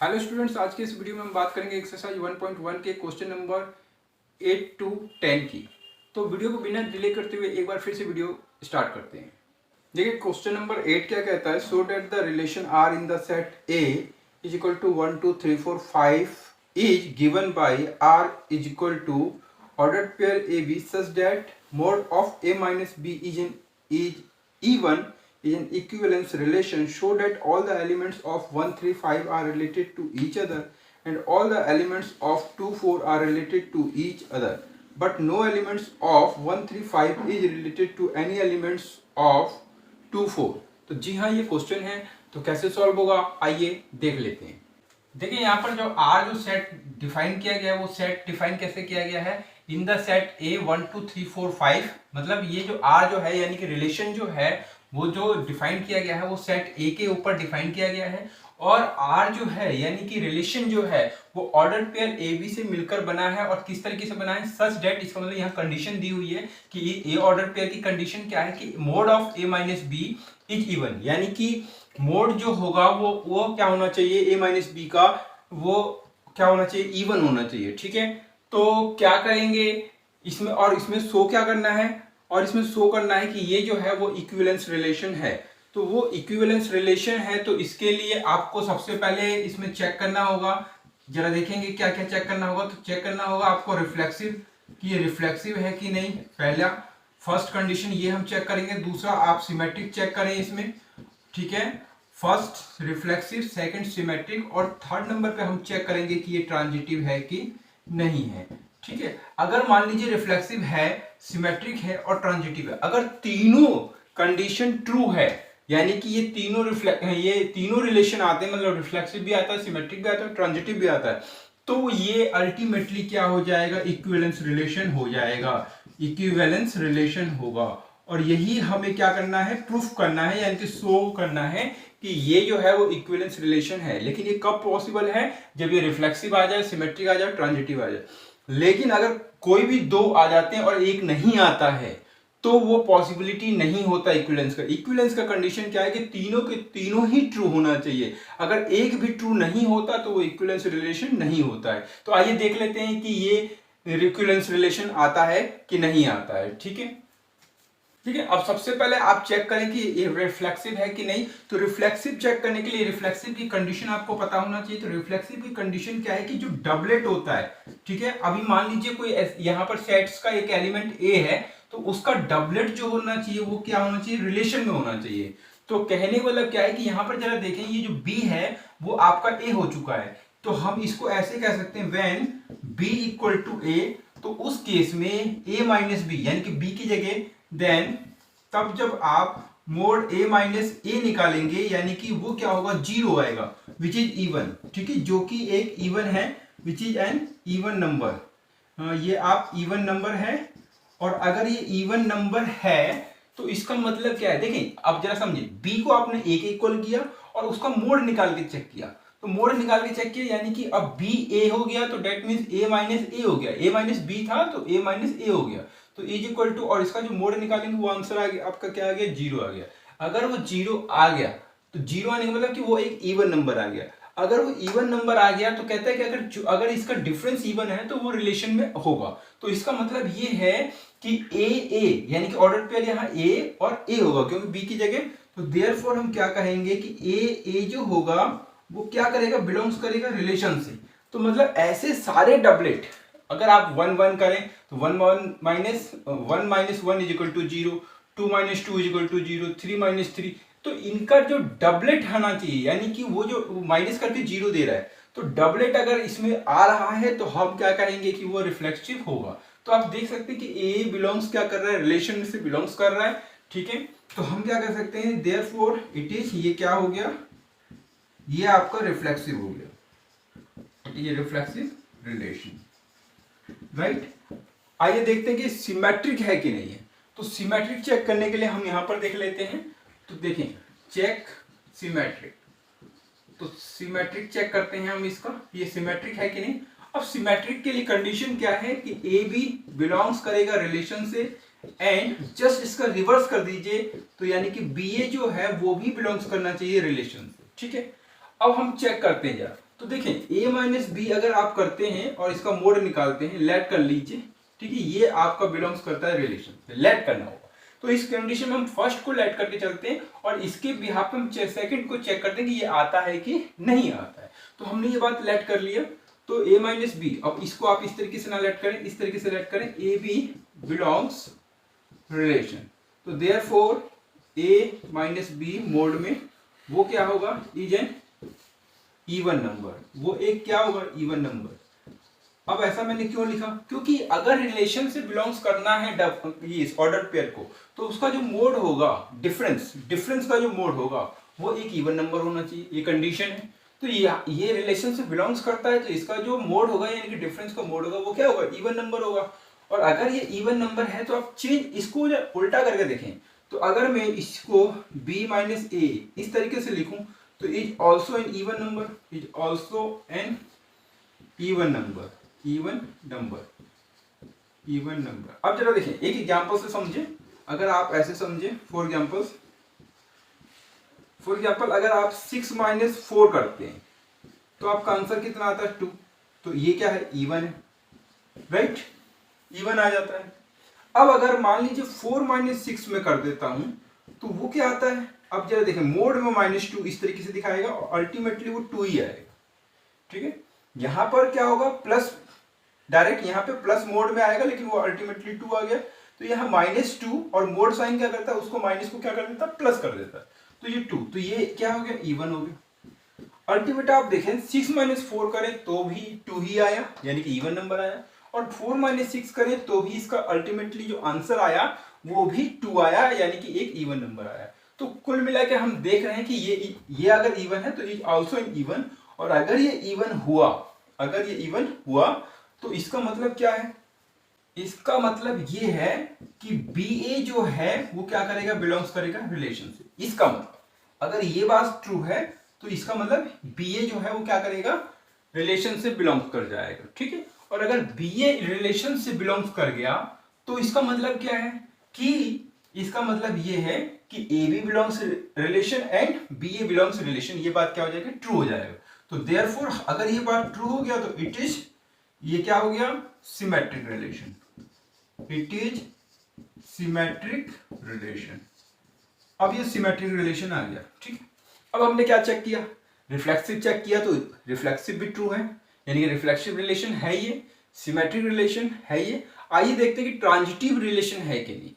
Hello students, आज के इस वीडियो में हम बात करेंगे एक्सरसाइज 1.1 के क्वेश्चन नंबर 8 to 10 की। तो वीडियो को बिना डिले करते हुए एक बार फिर से वीडियो स्टार्ट करते हैं। देखिए क्वेश्चन नंबर 8 क्या कहता है, so that the relation R in the set A is equal to 1 2 3 4 5 is given by R is equal to ordered pair A B such that mod of A minus B is even is an equivalence relation. Show that all the elements of 1 3 5 are related to each other and all the elements of 2 4 are related to each other, but no elements of 1 3 5 is related to any elements of 2 4। तो जी हाँ, ये question है, तो कैसे solve होगा आइए देख लेते हैं। देखिए यहाँ पर जो आर जो सेट डिफाइन किया गया है, वो सेट डिफाइन कैसे किया गया है, इन द सेट ए 1 2 3 4 5। मतलब ये जो आर जो है यानी कि रिलेशन जो है वो जो डिफाइन किया गया है वो सेट ए के ऊपर डिफाइन किया गया है, और आर जो है यानी कि रिलेशन जो है वो ऑर्डर पेयर ए बी से मिलकर बना है। और किस तरीके से बना है, सच डेट, इसका मतलब यहाँ कंडीशन दी हुई है कि ए ऑर्डर पेयर की कंडीशन क्या है कि mod of A minus B is even, यानी कि मोड जो होगा वो क्या होना चाहिए, ए माइनस बी का वो क्या होना चाहिए, इवन होना चाहिए। ठीक है, तो क्या करेंगे इसमें, और इसमें शो क्या करना है, और इसमें शो करना है कि ये जो है वो इक्विवेलेंस रिलेशन है। तो वो इक्विवेलेंस रिलेशन है, तो इसके लिए आपको सबसे पहले इसमें चेक करना होगा। जरा देखेंगे क्या क्या चेक करना होगा। तो चेक करना होगा आपको रिफ्लेक्सिव, कि ये रिफ्लेक्सिव है कि नहीं। पहला फर्स्ट कंडीशन ये हम चेक करेंगे। दूसरा आप सिमेट्रिक चेक करें इसमें। ठीक है, फर्स्ट रिफ्लेक्सिव, सेकंड सिमेट्रिक, और थर्ड नंबर पे हम चेक करेंगे कि ये ट्रांजिटिव है कि नहीं है। ठीक है, अगर मान लीजिए रिफ्लेक्सिव है, सिमेट्रिक है और ट्रांजिटिव है, अगर तीनों कंडीशन ट्रू है, यानी कि ये तीनों रिलेशन आते हैं, मतलब रिफ्लेक्सिव भी आता है, सिमेट्रिक भी आता है, ट्रांजिटिव भी आता है, तो ये अल्टीमेटली क्या हो जाएगा, इक्विवेलेंस रिलेशन हो जाएगा, इक्विवेलेंस रिलेशन होगा। और यही हमें क्या करना है, प्रूफ करना है, यानी कि शो करना है कि ये जो है वो इक्विवेलेंस रिलेशन है। लेकिन ये कब पॉसिबल है, जब ये रिफ्लेक्सिव आ जाए, सिमेट्रिक आ जाए, ट्रांजिटिव आ जाए। लेकिन अगर कोई भी दो आ जाते हैं और एक नहीं आता है, तो वो पॉसिबिलिटी नहीं होता इक्विवेलेंस का। इक्विवेलेंस का कंडीशन क्या है कि तीनों के तीनों ही ट्रू होना चाहिए। अगर एक भी ट्रू नहीं होता तो वो इक्विवेलेंस रिलेशन नहीं होता है। तो आइए देख लेते हैं कि ये इक्विवेलेंस रिलेशन आता है कि नहीं आता है। ठीक है, ठीक है, अब सबसे पहले आप चेक करें कि ये रिफ्लेक्सिव है कि नहीं। तो रिफ्लेक्सिव चेक करने के लिए रिफ्लेक्सिव की कंडीशन आपको पता होना चाहिए। तो रिफ्लेक्सिव की कंडीशन क्या है कि जो डबलेट होता है, ठीक है, अभी मान लीजिए कोई यहाँ पर सेट्स का एक एलिमेंट ए है, तो उसका डबलेट जो होना चाहिए वो क्या होना चाहिए, रिलेशन में होना चाहिए। तो कहने का मतलब क्या है कि यहाँ पर जरा देखें, ये जो बी है वो आपका ए हो चुका है, तो हम इसको ऐसे कह सकते हैं, व्हेन बी इक्वल टू ए, तो उस केस में ए माइनस बी यानी कि बी की जगह देन, तब जब आप मोड ए माइनस ए निकालेंगे, यानी कि वो क्या होगा, जीरो आएगा, विच इज इवन। ठीक है, जो कि एक इवन है, which is an even number. ये आप इवन नंबर है, और अगर ये इवन नंबर है तो इसका मतलब क्या है, देखें अब जरा समझिए, बी को आपने ए के इक्वल किया और उसका मोड निकाल के चेक किया। तो मोड निकाल के चेक किया, यानी कि अब बी ए हो गया, तो डेट मीन्स ए माइनस ए हो गया। ए माइनस बी था तो ए माइनस ए हो गया, तो इज इक्वल टू, और इसका जो मोड निकालेंगे वो आंसर आ गया आपका, क्या आ गया, जीरो आ गया। अगर वो जीरो आ गया तो जीरो आने का मतलब कि वो एक इवन नंबर आ गया। अगर वो इवन नंबर आ गया तो कहता है कि अगर इसका डिफरेंस इवन है तो वो रिलेशन में होगा। तो इसका मतलब ये है कि ए यानी कि ऑर्डर पेयर यहाँ ए और ए होगा, क्योंकि बी की जगह। तो देयरफॉर हम क्या कहेंगे कि ए जो होगा वो क्या करेगा, बिलोंग्स करेगा रिलेशन से। तो मतलब ऐसे सारे डबलेट अगर आप 1 1 करें तो 1 minus 1 is equal to 0, 2 minus 2 is equal to 0, 3 minus 3, तो इनका जो डबलेट आना चाहिए, यानी कि वो जो माइनस करके 0 दे रहा है, तो डबलेट अगर इसमें आ रहा है तो हम क्या कहेंगे कि वो रिफ्लेक्सिव होगा। तो आप देख सकते हैं कि ए बिलोंग्स क्या कर रहा है, रिलेशन में से बिलोंग्स कर रहा है। ठीक है, तो हम क्या कर सकते हैं, देयरफॉर इट इज, ये क्या हो गया, ये आपका रिफ्लेक्सिव हो गया, ये रिफ्लेक्सिव रिलेशन, राइट। आइए देखते हैं कि सिमेट्रिक है कि नहीं है। तो सिमेट्रिक चेक करने के लिए हम यहां पर देख लेते हैं। तो देखें, चेक सिमेट्रिक, तो सिमेट्रिक चेक करते हैं हम इसका, ये सिमेट्रिक है कि नहीं। अब सिमेट्रिक के लिए कंडीशन क्या है कि ए बी बिलोंग्स करेगा रिलेशन से, एंड जस्ट इसका रिवर्स कर दीजिए, तो यानी कि बी ए जो है वो भी बिलोंग्स करना चाहिए रिलेशन से। ठीक है, अब हम चेक करते हैं जरा। तो देखें a माइनस बी अगर आप करते हैं और इसका मोड निकालते हैं, लेट कर लीजिए, ठीक है, ये आपका बिलोंग्स करता है रिलेशन से, लेट करना होगा। तो इस कंडीशन में हम फर्स्ट को लेट करके चलते हैं और इसके बिहाफ पे हम सेकंड को चेक करते हैं कि ये आता है कि नहीं आता है। तो हमने ये बात लेट कर लिया, तो a माइनस बी, अब इसको आप इस तरीके से ना लेट करें, इस तरीके से लेट करें, ए बी बिलोंग्स रिलेशन। तो therefore a minus B mod में वो क्या होगा, इज एन इवन नंबर, वो एक क्या होगा, इवन नंबर। अब ऐसा मैंने क्यों लिखा, क्योंकि अगर रिलेशन से बिलोंग्स करना है ये ऑर्डर पेयर को, तो उसका जो मोड होगा, डिफरेंस का जो मोड होगा वो एक इवन नंबर होना चाहिए, ये कंडीशन है। तो ये रिलेशन से बिलोंग्स करता है, तो इसका जो मोड होगा यानी कि डिफरेंस का मोड होगा वो क्या होगा, इवन नंबर होगा। और अगर ये इवन नंबर है तो आप चेंज इसको उल्टा करके देखें, तो अगर मैं इसको b माइनस ए इस तरीके से लिखूं, तो is also an even number, is also an even number, even number. अब जरा देखें एक एग्जांपल से समझे, अगर आप ऐसे समझे, फॉर एग्जांपल अगर आप 6 माइनस 4 करते हैं तो आपका आंसर कितना आता है, 2। तो ये क्या है, इवन है, राइट, इवन आ जाता है। अब अगर मान लीजिए 4 माइनस 6 में कर देता हूं तो वो क्या आता है, अब जरा देखें, मोड में -2 इस तरीके से दिखाएगा और अल्टीमेटली वो 2 ही आएगा, ठीक है। यहां पर क्या होगा, प्लस, डायरेक्ट यहाँ पे प्लस मोड में आएगा लेकिन वो अल्टीमेटली 2 आ गया। तो यहाँ -2 और मोड साइन क्या करता है, उसको माइनस को क्या कर देता है, प्लस कर देता है। तो ये 2, तो ये क्या हो गया, इवन हो गया। अल्टीमेट आप देखें 6 माइनस 4 करें तो भी 2 ही आया, यानी कि इवन नंबर आया, और 4 माइनस 6 करें तो भी इसका अल्टीमेटली जो आंसर आया वो भी 2 आया, यानी कि एक इवन नंबर आया। तो कुल मिला के हम देख रहे हैं कि ये अगर इवन है तो इज ऑल्सो एन इवन, और अगर ये इवन हुआ तो इसका मतलब क्या है, इसका मतलब ये है कि BA जो है वो क्या करेगा, बिलोंग्स करेगा रिलेशन से। इसका मतलब अगर ये बात ट्रू है तो इसका मतलब BA जो है वो क्या करेगा, रिलेशन से बिलोंग्स कर जाएगा, ठीक है। और अगर BA रिलेशन से बिलोंग्स कर गया तो इसका मतलब क्या है, कि इसका मतलब ये है कि AB belongs relation and BA belongs relation, ये बात क्या हो जाएगी, ट्रू हो जाएगा। तो देयरफॉर अगर ये बात ट्रू हो गया तो इट इज, ये क्या हो गया, symmetric relation, it is symmetric relation. अब ये सिमेट्रिक रिलेशन आ गया, ठीक है। अब हमने क्या चेक किया, रिफ्लेक्सिव चेक किया, तो रिफ्लेक्सिव भी ट्रू है, यानी कि रिफ्लेक्सिव रिलेशन है ये, सिमेट्रिक रिलेशन है ये। आइए देखते हैं कि ट्रांजिटिव रिलेशन है कि नहीं।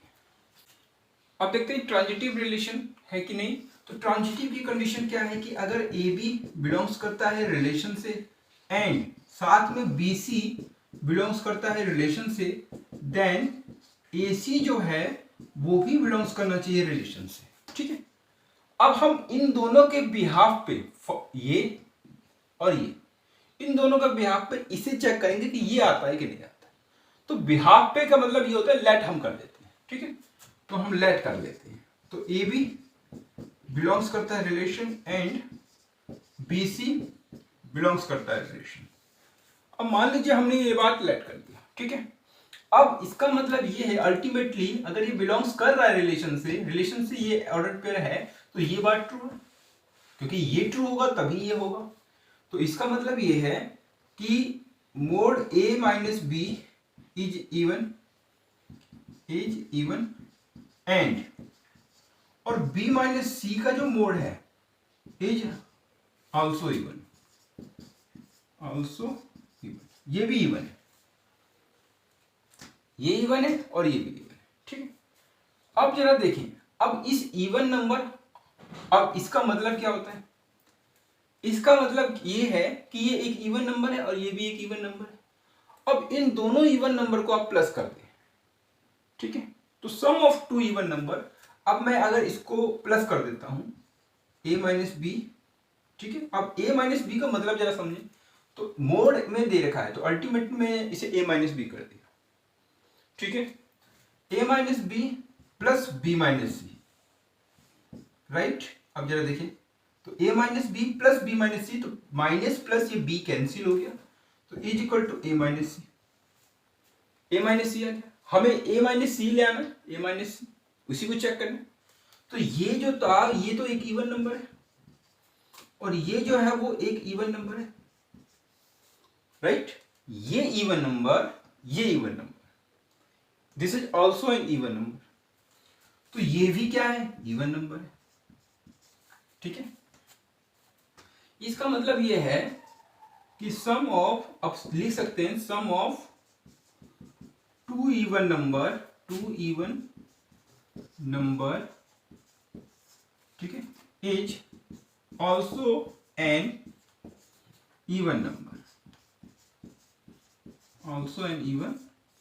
अब देखते हैं ट्रांजिटिव रिलेशन है कि नहीं। तो ट्रांजिटिव की कंडीशन क्या है कि अगर AB बिलोंग्स करता है रिलेशन से एंड साथ में BC बिलोंग्स करता है रिलेशन से, देन AC जो है वो भी बिलोंग्स करना चाहिए रिलेशन से, ठीक है। अब हम इन दोनों के बिहाफ पे, ये और ये, इन दोनों का बिहाफ पे इसे चेक करेंगे कि ये आता है कि नहीं आता है। तो बिहाफ पे का मतलब ये होता है लेट हम कर लेते हैं, ठीक है। तो हम लेट कर लेते हैं, तो AB बिलोंग्स करता है रिलेशन एंड BC बिलोंग्स करता है रिलेशन। अब मान लीजिए हमने ये बात लेट कर दिया, ठीक है। अब इसका मतलब ये है अल्टीमेटली अगर ये बिलोंग्स कर रहा है रिलेशन से ये ऑर्डर पेयर है, तो ये बात ट्रू है, क्योंकि ये ट्रू होगा तभी ये होगा। तो इसका मतलब ये है कि mod A minus B is even and, और B माइनस C का जो मोड है इज ऑल्सो इवन, ये भी इवन है, ये इवन है और ये भी इवन है, ठीक है। अब जरा देखें, अब इस इवन नंबर, अब इसका मतलब क्या होता है, इसका मतलब ये है कि ये एक इवन नंबर है और ये भी एक इवन नंबर है। अब इन दोनों इवन नंबर को आप प्लस कर दें, ठीक है। तो सम ऑफ 2 इवन नंबर, अब मैं अगर इसको प्लस कर देता हूं A माइनस बी, ठीक है। अब A माइनस बी का मतलब जरा समझें, तो मोड में दे रखा है तो अल्टीमेट में इसे A माइनस बी कर दिया, ठीक है। A minus b plus B minus c, right. अब जरा देखें, तो A minus b plus B minus c, तो माइनस प्लस ये B कैंसिल हो गया, तो is equal to A minus c, A minus c आ गया। हमें A माइनस सी ले आना, A माइनस सी, उसी को चेक करना। तो ये जो था ये तो एक इवन नंबर है और ये जो है वो एक इवन नंबर है, राइट, ये इवन नंबर, ये even number, this is also an even number, तो ये भी क्या है, इवन नंबर है। ठीक है, इसका मतलब ये है कि सम ऑफ, अब लिख सकते हैं sum of two even number, ठीक है, is also an even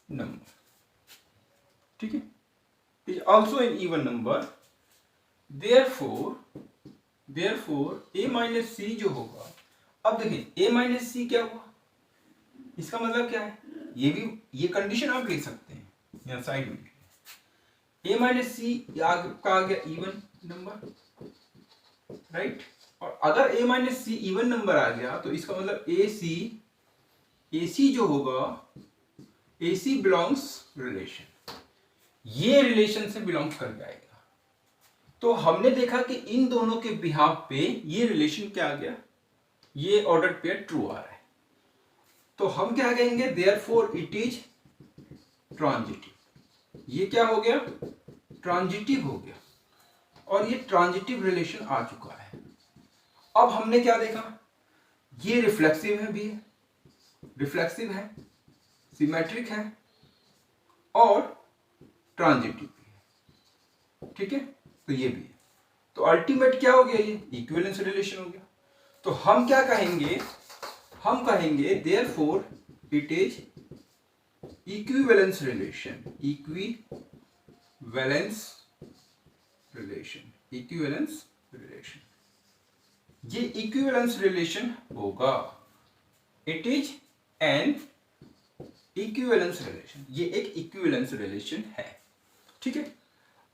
number, ठीक है, is also an even number. Therefore a minus सी जो होगा, अब देखिए a माइनस सी क्या हुआ, इसका मतलब क्या है, ये कंडीशन आप लिख सकते हैं यहाँ साइड में, a माइनस सी आपका आ गया इवन नंबर, राइट, और अगर a minus c even number आ गया तो इसका मतलब AC जो होगा, AC बिलोंग्स रिलेशन, ये रिलेशन से बिलोंग्स कर जाएगा। तो हमने देखा कि इन दोनों के बिहाफ पे ये रिलेशन क्या आ गया, ये ऑर्डर पेयर ट्रू आ रहा है, तो हम क्या कहेंगे, देयरफॉर इट इज ट्रांजिटिव। ये क्या हो गया, ट्रांजिटिव हो गया, और ये ट्रांजिटिव रिलेशन आ चुका है। अब हमने क्या देखा, ये रिफ्लेक्सिव है भी है, रिफ्लेक्सिव है, सिमेट्रिक है और ट्रांजिटिव भी है। ठीक है, तो ये भी है, तो अल्टीमेट क्या हो गया, ये इक्विवेलेंस रिलेशन हो गया। तो हम क्या कहेंगे, हम कहेंगे therefore it is equivalence relation, ये इक्विवेलेंस रिलेशन होगा, it is an equivalence relation, ये एक इक्विवेलेंस रिलेशन है। ठीक है,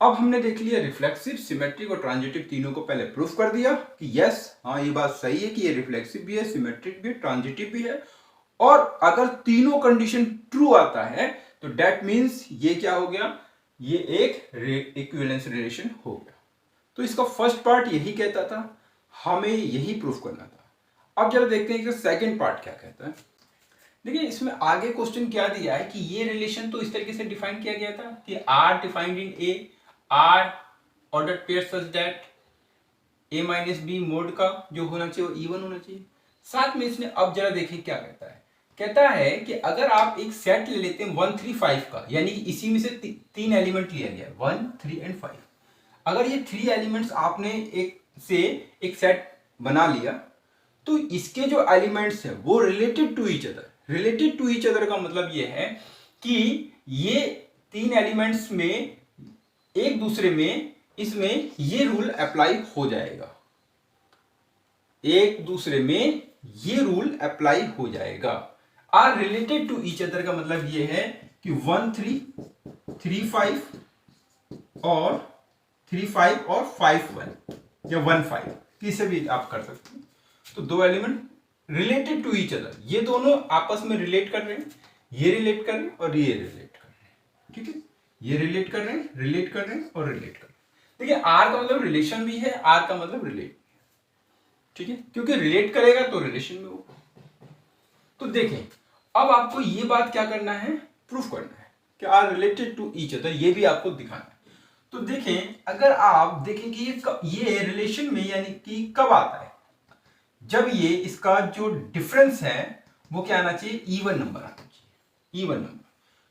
अब हमने देख लिया रिफ्लेक्सिव, सिमेट्रिक और ट्रांजिटिव, तीनों को पहले प्रूफ कर दिया कि यस, हाँ ये बात सही है कि ये रिफ्लेक्सिव भी है, सिमेट्रिक भी है, ट्रांजिटिव भी है, और अगर तीनों कंडीशन ट्रू आता है तो दैट मीन्स ये क्या हो गया, ये एक इक्विवेलेंस रिलेशन हो गया। तो इसका फर्स्ट पार्ट यही कहता था, हमें यही प्रूफ करना था। अब जरा देखते हैं कि सेकंड पार्ट क्या कहता है। देखिए इसमें आगे क्वेश्चन क्या दिया है कि ये रिलेशन तो इस तरीके से डिफाइन किया गया था कि R defined in A, R ordered pair such that a minus B mod का जो होना चाहिए वो इवन होना चाहिए। साथ में इसने अब जरा देखिए क्या कहता है कि अगर आप एक सेट ले लेते हैं 1 3 5 का, यानी कि इसी में से तीन एलिमेंट लिया गया 1 3 एंड 5, अगर ये 3 एलिमेंट्स आपने एक सेट बना लिया तो इसके जो एलिमेंट्स है वो related to each other, related to each other का मतलब ये है कि ये तीन एलिमेंट्स में एक दूसरे में इसमें ये रूल अप्लाई हो जाएगा, एक दूसरे में ये रूल अप्लाई हो जाएगा। Are related to each other का मतलब ये है कि 1 3 3 5 और 3 5 और 5 1 या 1 5 किसे भी आप कर सकते हैं। तो दो element related to each other, ये दोनों आपस में रिलेट कर रहे हैं, ये रिलेट कर रहे हैं और ये रिलेट कर रहे हैं। ठीक है, ये रिलेट कर रहे हैं, रिलेट कर रहे हैं और रिलेट कर रहे हैं। देखिए आर का मतलब रिलेशन भी है, आर का मतलब रिलेट भी है। ठीक है, क्योंकि रिलेट करेगा तो रिलेशन में होगा। तो देखें अब आपको ये बात क्या करना है, प्रूफ करना है कि are related to each other, ये भी आपको दिखाना है। तो देखें अगर आप देखें कि ये रिलेशन में यानी कि कब आता है, जब ये इसका जो डिफरेंस है वो क्या आना चाहिए, इवन नंबर आना चाहिए, इवन नंबर।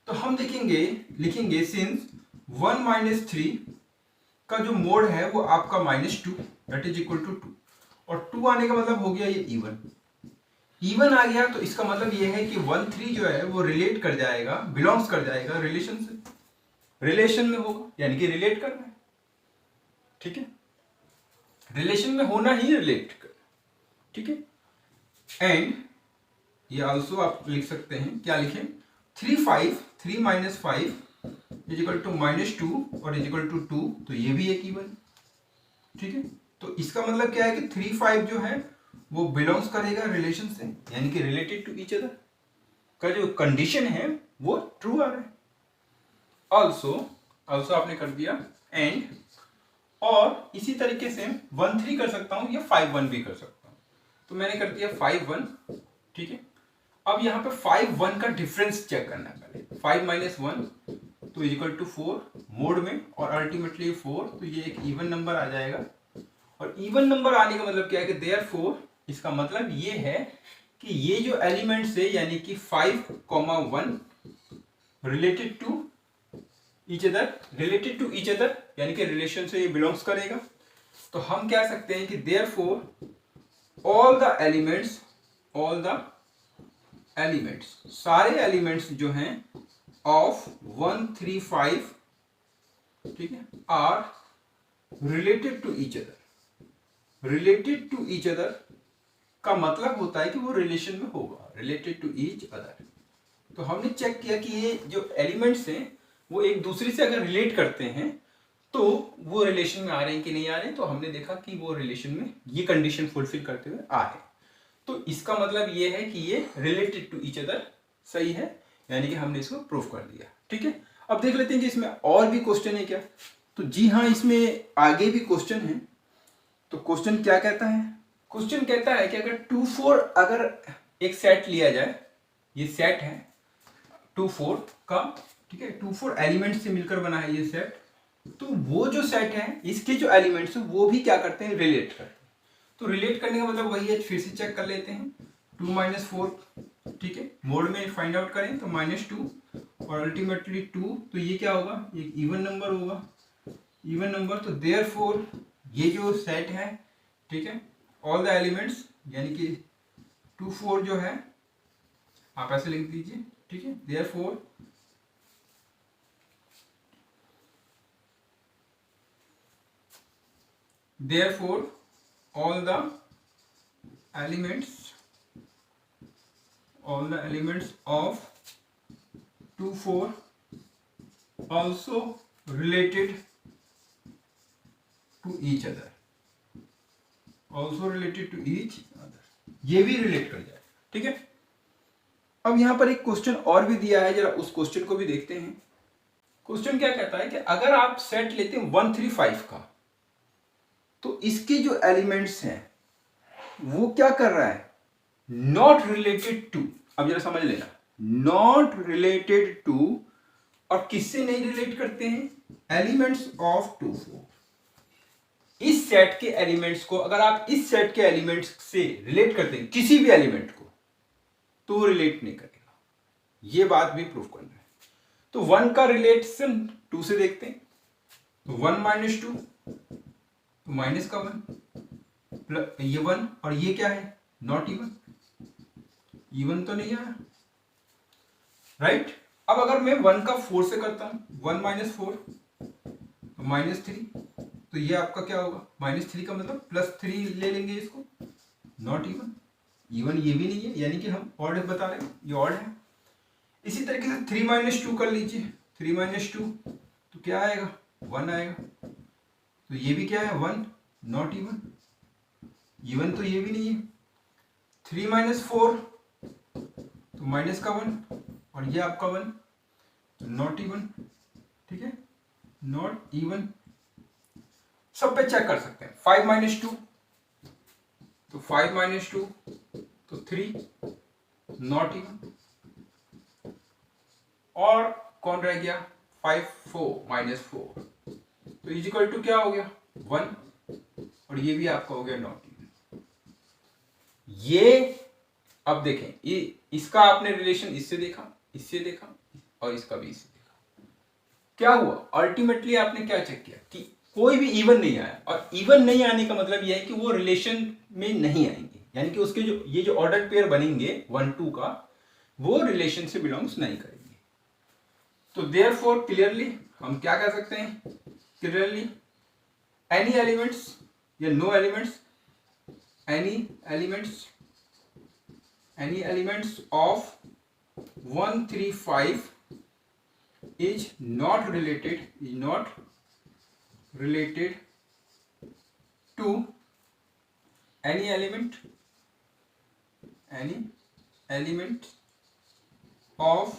तो हम देखेंगे, लिखेंगे सिंस 1 माइनस 3 का जो मोड है वो आपका -2 दैट इज इक्वल टू 2, और 2 आने का मतलब हो गया ये इवन, इवन आ गया तो इसका मतलब ये है कि 1 3 जो है वो रिलेट कर जाएगा, बिलोंग्स कर जाएगा रिलेशन से, रिलेशन में होगा यानी कि रिलेट करना है। ठीक है, रिलेशन में होना ही रिलेट कर। ठीक है, एंड ये आल्सो आप लिख सकते हैं, क्या लिखें, 3 5 3 माइनस 5 इज इक्वल टू -2 और इज इक्वल टू 2, तो ये भी एक इवन। ठीक है, तो इसका मतलब क्या है कि 3 5 जो है वो बिलोंग्स करेगा रिलेशन से, यानी कि रिलेटेड टू ईच अदर का जो कंडीशन है वो ट्रू आ रहा है। ऑल्सो आपने कर दिया एंड, और इसी तरीके से 1 3 कर सकता हूं या 5 1 भी कर सकता हूं, तो मैंने कर दिया 5 1। ठीक है, अब यहाँ पे 5 1 का डिफरेंस चेक करना है पहले। 5 - 1 तो इक्वल टू 4 मोड में, और अल्टीमेटली 4, तो ये एक इवन नंबर आ जाएगा। और इवन नंबर आने का मतलब क्या है कि देयरफॉर इसका मतलब ये है कि ये जो एलिमेंट्स है यानी कि 5, 1 रिलेटेड टू ईच अदर यानी कि रिलेशन से ये बिलोंग्स करेगा। तो हम कह सकते हैं कि देयरफॉर ऑल द एलिमेंट्स सारे एलिमेंट्स जो हैं ऑफ 1 3 5, ठीक है, are related to each other का मतलब होता है कि वो रिलेशन में होगा, रिलेटेड टू ईच अदर। तो हमने चेक किया कि ये जो एलिमेंट्स हैं वो एक दूसरे से अगर रिलेट करते हैं तो वो रिलेशन में आ रहे हैं कि नहीं आ रहे हैं, तो हमने देखा कि वो रिलेशन में ये कंडीशन फुलफिल करते हुए आ रहे हैं। तो इसका मतलब ये है कि ये रिलेटेड टू ईच अदर सही है, यानी कि हमने इसको प्रूव कर दिया। ठीक है, अब देख लेते हैं कि इसमें और भी क्वेश्चन है क्या। तो जी हाँ, इसमें आगे भी क्वेश्चन है। तो क्वेश्चन क्या कहता है? क्वेश्चन कहता है कि अगर 2 4 अगर एक सेट लिया जाए, ये सेट है 2 4 का, ठीक है, 2 4 एलिमेंट्स से मिलकर बना है ये सेट। तो वो जो सेट है इसके जो एलिमेंट्स है वो भी क्या करते हैं, रिलेट करते हैं। तो रिलेट करने का मतलब वही है, फिर से चेक कर लेते हैं। 2 - 4, ठीक है, मोड में फाइंड आउट करें तो -2 और अल्टीमेटली 2, तो ये क्या होगा, एक इवन नंबर होगा, इवन नंबर। तो देयरफॉर ये जो सेट है, ठीक है, ऑल द एलिमेंट्स यानी कि 2 4 जो है आप ऐसे लिख दीजिए, ठीक है, therefore all the elements of 2 4 also related to each other, ये भी रिलेट कर जाए। ठीक है, अब यहां पर एक क्वेश्चन और भी दिया है, जरा उस क्वेश्चन को भी देखते हैं। क्वेश्चन क्या कहता है कि अगर आप सेट लेते हैं 1 3 5 का, तो इसके जो एलिमेंट्स हैं वो क्या कर रहा है, नॉट रिलेटेड टू। अब जरा समझ लेना, नॉट रिलेटेड टू, और किससे नहीं रिलेट करते हैं, एलिमेंट्स ऑफ 2 4। इस सेट के एलिमेंट्स को अगर आप इस सेट के एलिमेंट्स से रिलेट करते हैं किसी भी एलिमेंट को, तो रिलेट नहीं करेगा। ये बात भी प्रूफ करना है। तो 1 का रिलेशन 2 से देखते हैं। तो 1 - 2 तो माइनस का 1 ये 1, और ये क्या है, नॉट इवन, इवन तो नहीं आया, राइट। अब अगर मैं 1 का 4 से करता हूं, 1 - 4 तो -3, तो ये आपका क्या होगा, -3 का मतलब +3 ले लेंगे इसको, नॉट इवन, इवन ये भी नहीं है, यानी कि हम ऑड बता रहे हैं, ये ऑड है। इसी तरीके से 3 - 2 कर लीजिए, 3 - 2 तो क्या आएगा, 1 आएगा। तो ये भी क्या है, 1, नॉट इवन, इवन तो ये भी नहीं है। 3 - 4 तो माइनस का 1, और ये आपका 1, तो नॉट इवन। ठीक है, नॉट इवन। सब पे चेक कर सकते हैं। 5 - 2 तो 5 - 2 तो 3, नॉट इवन। और कौन रह गया, 5 4 - 4 तो इजिकल टू क्या हो गया, 1, और ये भी आपका हो गया नॉट इवन। ये अब देखें, ये इसका आपने रिलेशन इससे देखा, इससे देखा, और इसका भी इससे देखा। क्या हुआ, अल्टीमेटली आपने क्या चेक किया कि कोई भी इवन नहीं आया। और इवन नहीं आने का मतलब यह है कि वो रिलेशन में नहीं आएंगे, यानी कि उसके जो ये जो ऑर्डर पेयर बनेंगे 1 2 का, वो रिलेशन से बिलोंग्स नहीं करेंगे। तो देयरफॉर क्लियरली हम क्या कह सकते हैं, क्लियरली एनी एलिमेंट्स या no elements, any elements of 1 3 5 is not related to any element of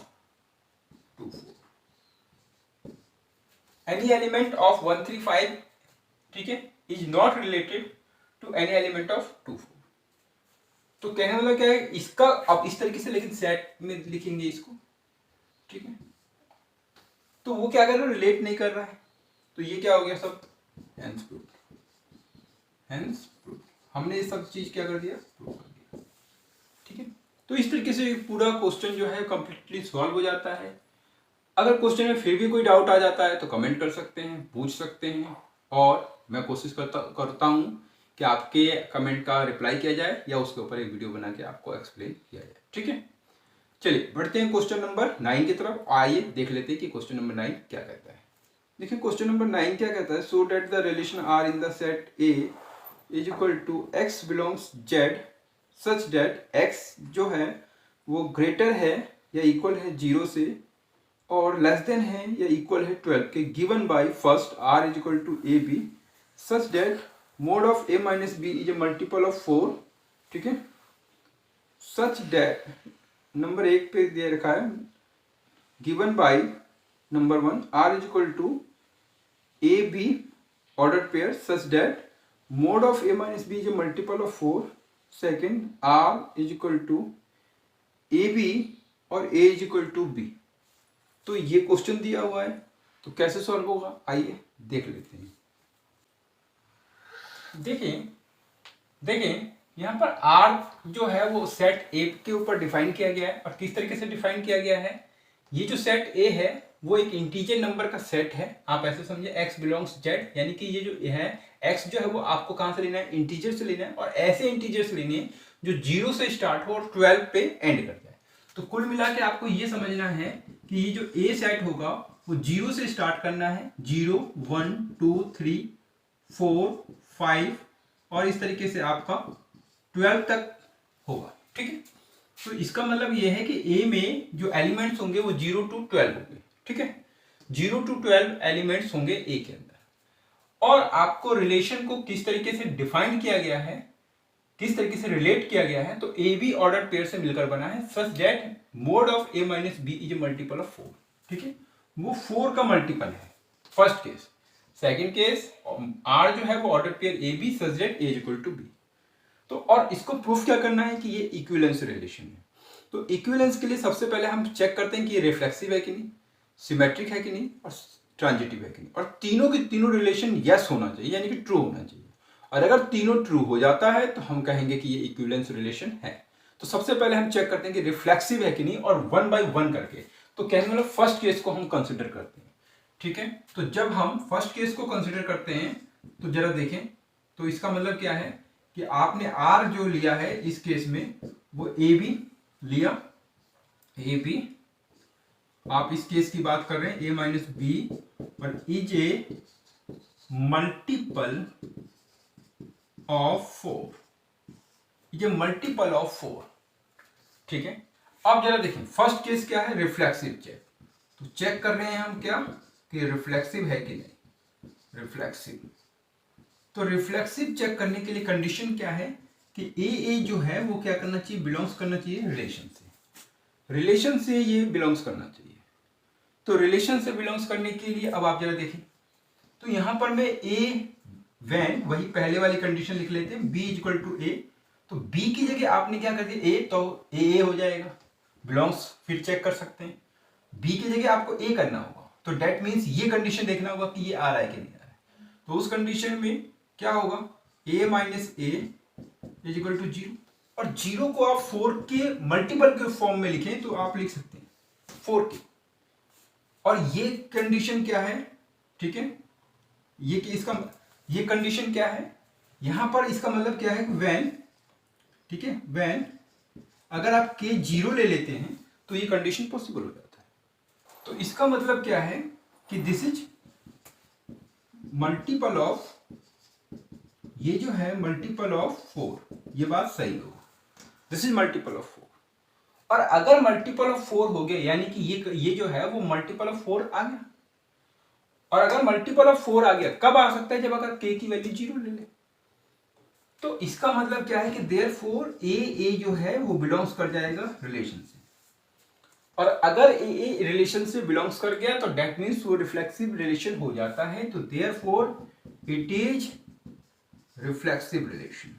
2 4, any element of 1 3 5, ठीक है, is not related to any element of 2 4। तो कहने वाला क्या है, इसका अब इस तरीके से लेकिन सेट में लिखेंगे इसको, ठीक है। तो वो क्या कर रहा है, रिलेट नहीं कर रहा है, तो ये क्या हो गया सब हेंस प्रूफ, हेंस प्रूफ। हमने ये सब चीज क्या कर दिया, प्रूफ कर दिया, ठीक है। तो इस तरीके से पूरा क्वेश्चन जो है कंप्लीटली सॉल्व हो जाता है। अगर क्वेश्चन में फिर भी कोई डाउट आ जाता है तो कमेंट कर सकते हैं, पूछ सकते हैं, और मैं कोशिश करता हूँ कि आपके कमेंट का रिप्लाई किया जाए या उसके ऊपर एक वीडियो बना के आपको एक्सप्लेन किया जाए, ठीक है। चलिए बढ़ते हैं क्वेश्चन नंबर 9 की तरफ। आइए देख लेते हैं कि क्वेश्चन नंबर 9 क्या कहता है। देखिए क्वेश्चन नंबर 9 क्या कहता है, so that the relation R in the set A is equal to X belongs Z such that X जो है वो ग्रेटर है या इक्वल है 0 से और लेस देन है या इक्वल है 12 के, given by first R is equal to A B such that mod of A minus B is a multiple of 4, ठीक है। सच दैट नंबर 1 पे दे रखा है, given by number 1 R is equal to A B order pair such that mod of A minus B is a multiple of 4, second R is equal to A B और A is equal to B. तो ये question दिया हुआ है, तो कैसे solve होगा आइए देख लेते हैं। देखिए यहाँ पर R जो है वो सेट A के ऊपर डिफाइन किया गया है, और किस तरीके से डिफाइन किया गया है, ये जो सेट A है वो एक इंटीजर नंबर का सेट है। आप ऐसे समझिए x बिलोंग्स z, यानी कि ये जो है x जो है वो आपको कहाँ से लेना है, इंटीजर से लेना है, और ऐसे इंटीजर से लेने हैं जो 0 से स्टार्ट हो और 12 पे एंड कर जाए। तो कुल मिला के आपको ये समझना है कि ये जो A सेट होगा वो 0 से स्टार्ट करना है, 0 1 2 3 4 5 और इस तरीके से आपका 12 तक होगा, ठीक है। तो इसका मतलब ये है कि A में जो एलिमेंट्स होंगे वो 0 to 12 होंगे, ठीक है। 0 to 12 एलिमेंट्स होंगे A के अंदर, और आपको रिलेशन को किस तरीके से डिफाइन किया गया है, किस तरीके से रिलेट किया गया है, तो ए बी ऑर्डर पेयर से मिलकर बना है such that mod of A minus B is a multiple of 4, ठीक है। वो 4 का मल्टीपल है first case. Second case R जो है वो order pair A B such that A is equal to B. तो और इसको प्रूफ क्या करना है कि ये इक्विवेलेंस रिलेशन है। तो इक्विवेलेंस के लिए सबसे पहले हम चेक करते हैं कि ये रिफ्लेक्सिव है कि नहीं, सिमेट्रिक है कि नहीं, और ट्रांजिटिव है कि नहीं, और तीनों के तीनों रिलेशन यस होना चाहिए, यानी कि ट्रू होना चाहिए। और अगर तीनों ट्रू हो जाता है तो हम कहेंगे कि ये इक्विवेलेंस रिलेशन है। तो सबसे पहले हम चेक करते हैं कि रिफ्लेक्सिव है कि नहीं, और 1 by 1 करके। तो कहने वाला फर्स्ट केस को हम कंसिडर करते हैं, ठीक है। तो जब हम फर्स्ट केस को कंसिडर करते हैं तो जरा देखें, तो इसका मतलब क्या है कि आपने आर जो लिया है इस केस में वो ए बी लिया, ए बी आप इस केस की बात कर रहे हैं ए माइनस बी, और इज ए मल्टीपल ऑफ 4, ये मल्टीपल ऑफ 4, ठीक है। अब जरा देखें फर्स्ट केस क्या है, रिफ्लेक्सिव चेक। तो चेक कर रहे हैं हम क्या कि रिफ्लेक्सिव है कि नहीं, रिफ्लेक्सिव। तो रिफ्लेक्सिव चेक करने के लिए कंडीशन क्या है कि ए जो है वो क्या करना चाहिए, बिलोंग्स करना चाहिए रिलेशन से, रिलेशन से ये बिलोंग्स करना चाहिए। तो रिलेशन से बिलोंग्स करने के लिए अब आप जरा देखें, तो यहां पर मैं ए वैन वही पहले वाली कंडीशन लिख लेते हैं, बी इक्वल टू ए। तो बी की जगह आपने क्या कर दिया ए, तो ए हो जाएगा, बिलोंग्स फिर चेक कर सकते हैं। बी की जगह आपको ए करना होगा, तो डेट मीन्स ये कंडीशन देखना होगा कि ये आ रहा है कि नहीं आ रहा है। तो उस कंडीशन में क्या होगा, a minus A is equal to 0, और 0 को आप 4 के मल्टीपल के फॉर्म में लिखें तो आप लिख सकते हैं 4 के। और ये कंडीशन क्या है, ठीक है, ये कि इसका ये कंडीशन क्या है यहां पर, इसका मतलब क्या है कि व्हेन, ठीक है, व्हेन अगर आप के 0 ले लेते हैं तो ये कंडीशन पॉसिबल हो जाता है। तो इसका मतलब क्या है कि दिस इज मल्टीपल ऑफ, ये जो है मल्टीपल ऑफ 4, ये बात सही हो, दिस इज मल्टीपल ऑफ 4। और अगर मल्टीपल ऑफ 4 हो गया यानी कि ये जो है वो मल्टीपल ऑफ 4 आ गया, और अगर मल्टीपल ऑफ 4 आ गया कब आ सकता है, जब अगर k की वैल्यू 0 ले ले। तो इसका मतलब क्या है कि देयरफॉर ए जो है वो बिलोंग्स कर जाएगा रिलेशन से, और अगर ए रिलेशन से बिलोंग्स कर गया तो डेट मीन्स वो रिफ्लेक्सिव रिलेशन हो जाता है। तो therefore it is reflexive relation,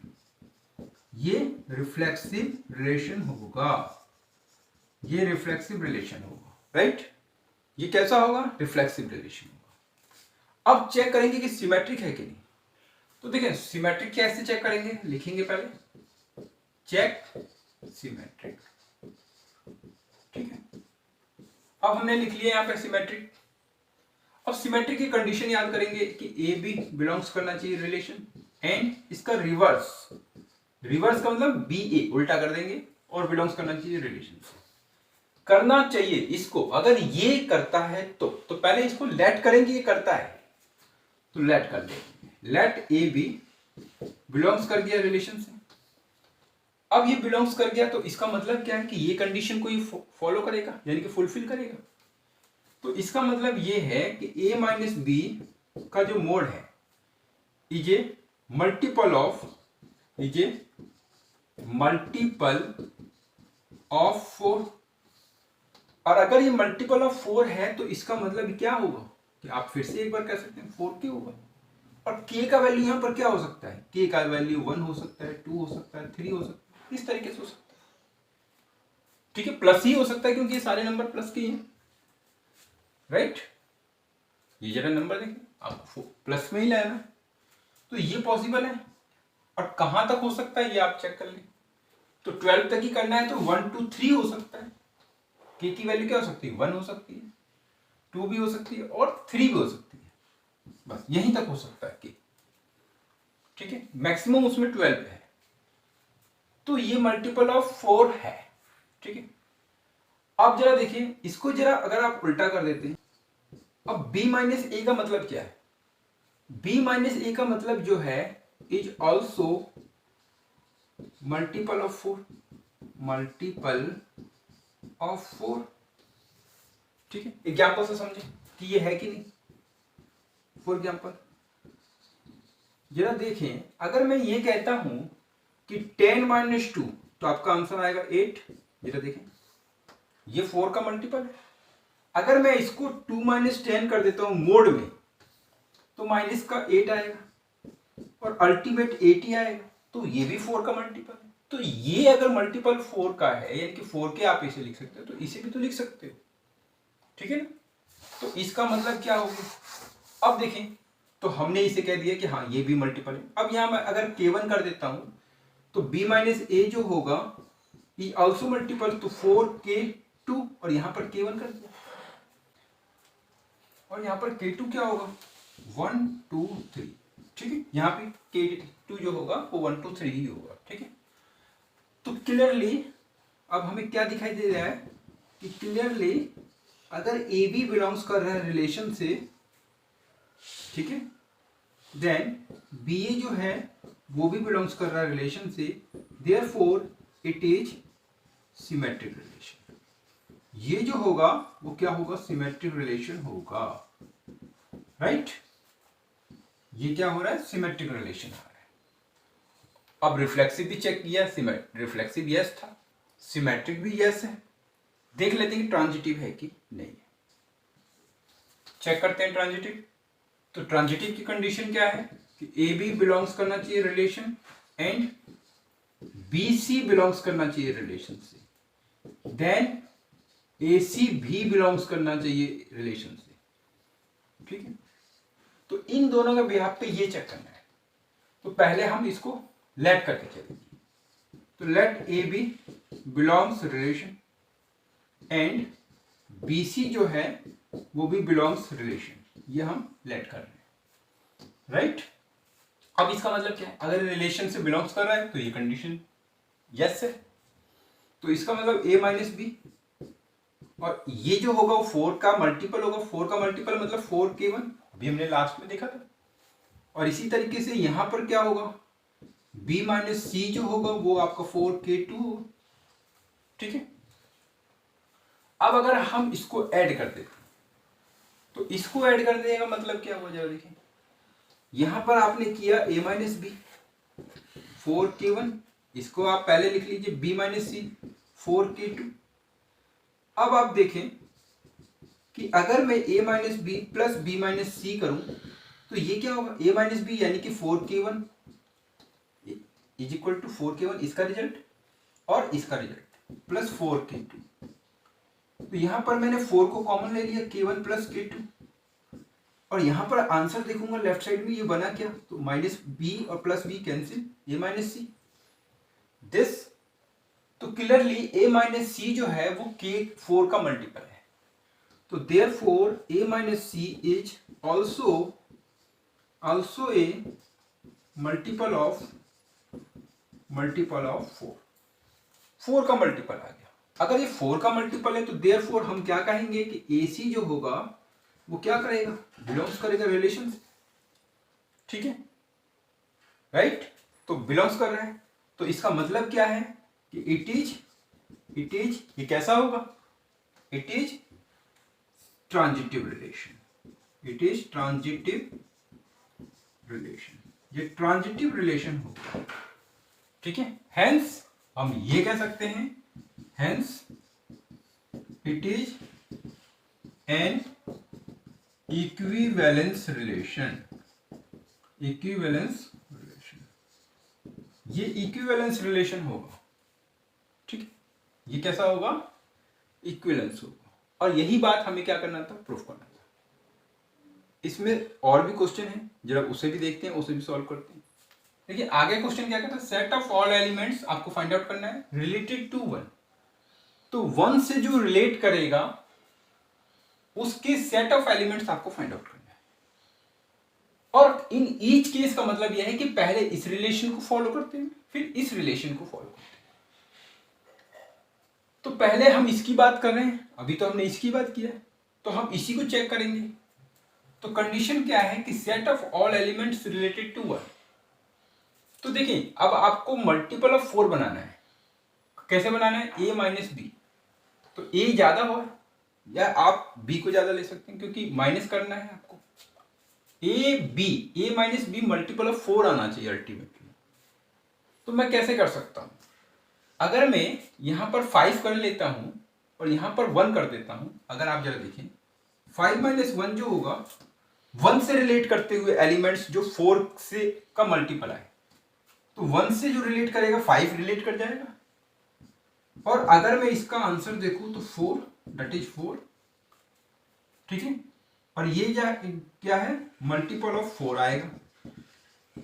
ये रिफ्लेक्सिव रिलेशन होगा, ये रिफ्लेक्सिव रिलेशन होगा, राइट। ये कैसा होगा? रिफ्लेक्सिव रिलेशन होगा। अब चेक करेंगे कि सिमेट्रिक है कि नहीं। तो देखिए सिमेट्रिक कैसे चेक करेंगे, लिखेंगे पहले चेक सिमेट्रिक, ठीक है। अब हमने लिख लिया यहाँ पे सिमेट्रिक। अब सिमेट्रिक की कंडीशन याद करेंगे कि ए बी बिलोंग्स करना चाहिए रिलेशन, एंड इसका रिवर्स, रिवर्स का मतलब बी ए उल्टा कर देंगे और बिलोंग्स करना चाहिए रिलेशन से। करना चाहिए इसको, अगर ये करता है तो पहले इसको लेट करेंगे, ये करता है तो लेट कर देंगे, लेट ए बी बिलोंग्स कर गया रिलेशन से। अब ये बिलोंग्स कर गया तो इसका मतलब क्या है कि ये कंडीशन को ये फॉलो करेगा, यानी कि फुलफिल करेगा। तो इसका मतलब ये है कि a माइनस बी का जो मोड है is a multiple of, is a multiple of 4। और अगर ये मल्टीपल ऑफ 4 है तो इसका मतलब क्या होगा कि आप फिर से एक बार कह सकते हैं 4k होगा। और k का वैल्यू यहाँ पर क्या हो सकता है? k का वैल्यू 1 हो सकता है, 2 हो सकता है, 3 हो सकता है, इस तरीके से हो सकता है, ठीक है। प्लस ही हो सकता है क्योंकि ये सारे नंबर प्लस के हैं, राइट। ये जरा नंबर देखिए, आपको प्लस में ही लाना, तो ये पॉसिबल है। और कहां तक हो सकता है ये आप चेक कर लें। तो 12 तक ही करना है तो 1 2 3 हो सकता है। k की वैल्यू क्या हो सकती है? 1 हो सकती है, 2 भी हो सकती है और 3 भी हो सकती है, बस यहीं तक हो सकता है k, ठीक है। मैक्सिमम उसमें 12 है, तो ये मल्टीपल ऑफ 4 है, ठीक है। अब जरा देखिए इसको, जरा अगर आप उल्टा कर देते हैं, अब b माइनस ए का मतलब क्या है? b माइनस ए का मतलब जो है is also multiple of 4, multiple of 4, ठीक है। एग्जाम्पल से समझे कि ये है कि नहीं। फॉर एग्जाम्पल जरा देखें, अगर मैं ये कहता हूं कि 10 माइनस 2 तो आपका आंसर आएगा 8। जरा देखें ये 4 का मल्टीपल है। अगर मैं इसको 2 माइनस 10 कर देता हूं मोड में तो माइनस का 8 आएगा और अल्टीमेट 8 ही आएगा, तो ये भी 4 का मल्टीपल है। तो ये अगर मल्टीपल 4 का है, यानी कि 4 के आप इसे लिख सकते हो, तो इसे भी तो लिख सकते हो, ठीक है ना। तो इसका मतलब क्या होगा? अब देखें, तो हमने इसे कह दिया कि हाँ ये भी मल्टीपल है। अब यहां मैं अगर k1 कर देता हूं तो b माइनस ए जो होगा ये ऑल्सो मल्टीपल, तो 4k2 और यहां पर k1 कर दिया, और यहां पर k2 क्या होगा? 1 2 3, ठीक है। यहाँ पे k2 जो होगा वो 1 2 3 ही होगा, ठीक है। तो क्लियरली अब हमें क्या दिखाई दे रहा है कि क्लियरली अगर ए बी बिलोंग्स कर रहा है रिलेशन से, ठीक है, देन बी ए जो है वो भी बिलोंग्स कर रहा है रिलेशन से, therefore it is symmetric relation. ये जो होगा वो क्या होगा? सिमेट्रिक रिलेशन होगा, राइट। ये क्या हो रहा है? सिमेट्रिक रिलेशन आ रहा है। अब रिफ्लेक्सिव भी चेक किया, रिफ्लेक्सिव यस था, सिमेट्रिक भी यस है। देख लेते हैं कि ट्रांजिटिव है कि नहीं है। चेक करते हैं ट्रांजिटिव। तो ट्रांजिटिव की कंडीशन क्या है कि ए बी बिलोंग्स करना चाहिए relation and B C belongs करना चाहिए रिलेशन से, देन ए सी भी बिलोंग्स करना चाहिए रिलेशन से, ठीक है। तो इन दोनों के बिहाफ पे ये चेक करना है। तो पहले हम इसको लेट करके चलेंगे। तो let A B belongs relation and B C जो है वो भी बिलोंग्स रिलेशन, ये हम लेट कर रहे हैं, राइट। अब इसका मतलब क्या है? अगर रिलेशन से बिलोंग्स कर रहा है तो ये कंडीशन यस है, तो इसका मतलब a माइनस बी, और ये जो होगा वो 4 का मल्टीपल होगा। 4 का मल्टीपल मतलब 4k1, अभी हमने लास्ट में देखा था। और इसी तरीके से यहां पर क्या होगा? b माइनस सी जो होगा वो आपका 4k2 होगा, ठीक है। अब अगर हम इसको ऐड कर देते तो इसको ऐड कर देने का मतलब क्या हो जाएगा? देखिए यहां पर आपने किया a माइनस बी 4k1, इसको आप पहले लिख लीजिए b माइनस सी 4k2। अब आप देखें कि अगर मैं a minus b plus b minus c करूं तो ये क्या होगा? a माइनस बी यानी कि 4k1, is equal to 4k1 इसका रिजल्ट और इसका रिजल्ट प्लस 4k2। तो यहां पर मैंने 4 को कॉमन ले लिया, k1 प्लस k2, और यहां पर आंसर देखूंगा लेफ्ट साइड में ये बना क्या, तो माइनस बी और plus B cancel, a minus C this. तो क्लियरली a माइनस सी जो है वो k4 का मल्टीपल है। तो therefore a minus C is also a multiple of 4 का मल्टीपल आ गया। अगर ये 4 का मल्टीपल है तो देयरफॉर हम क्या कहेंगे कि AC जो होगा वो क्या करेगा, बिलोंग्स करेगा रिलेशन से, ठीक है, राइट। तो बिलोंग्स कर रहा है, तो इसका मतलब क्या है कि इट इज ये कैसा होगा, it is transitive relation, it is transitive relation, ये ट्रांजिटिव रिलेशन होगा, ठीक है। हेंस हम ये कह सकते हैं, hence it is an equivalence relation, equivalence relation, ये इक्विवेलेंस रिलेशन होगा, ठीक है। ये कैसा होगा, इक्विवेलेंस होगा। और यही बात हमें क्या करना था, प्रूफ करना था। इसमें और भी क्वेश्चन है, जरा उसे भी देखते हैं, उसे भी सॉल्व करते हैं। देखिए आगे क्वेश्चन क्या कहता है, सेट ऑफ ऑल एलिमेंट्स आपको फाइंड आउट करना है रिलेटेड टू 1। तो 1 से जो रिलेट करेगा उसके सेट ऑफ एलिमेंट्स आपको फाइंड आउट करना है। और इन ईच केस का मतलब यह है कि पहले इस रिलेशन को फॉलो करते हैं, फिर इस रिलेशन को फॉलो करते हैं। तो पहले हम इसकी बात कर रहे हैं, अभी तो हमने इसकी बात किया है, तो हम इसी को चेक करेंगे। तो कंडीशन क्या है कि set of all elements related to 1। तो देखिए अब आपको मल्टीपल ऑफ 4 बनाना है। कैसे बनाना है, a माइनस बी। तो a ज्यादा हो या आप b को ज्यादा ले सकते हैं, क्योंकि माइनस करना है आपको। a minus be multiple of 4 आना चाहिए अल्टीमेटली। तो मैं कैसे कर सकता हूं, अगर मैं यहां पर 5 कर लेता हूं और यहां पर 1 कर देता हूं, अगर आप जरा देखें 5 माइनस 1 जो होगा 1 से रिलेट करते हुए एलिमेंट्स जो 4 से का मल्टीपल आए, तो 1 से जो रिलेट करेगा 5 रिलेट कर जाएगा। और अगर मैं इसका आंसर देखूं तो 4 दैट इज 4, ठीक है। और ये क्या है, मल्टीपल ऑफ 4 आएगा,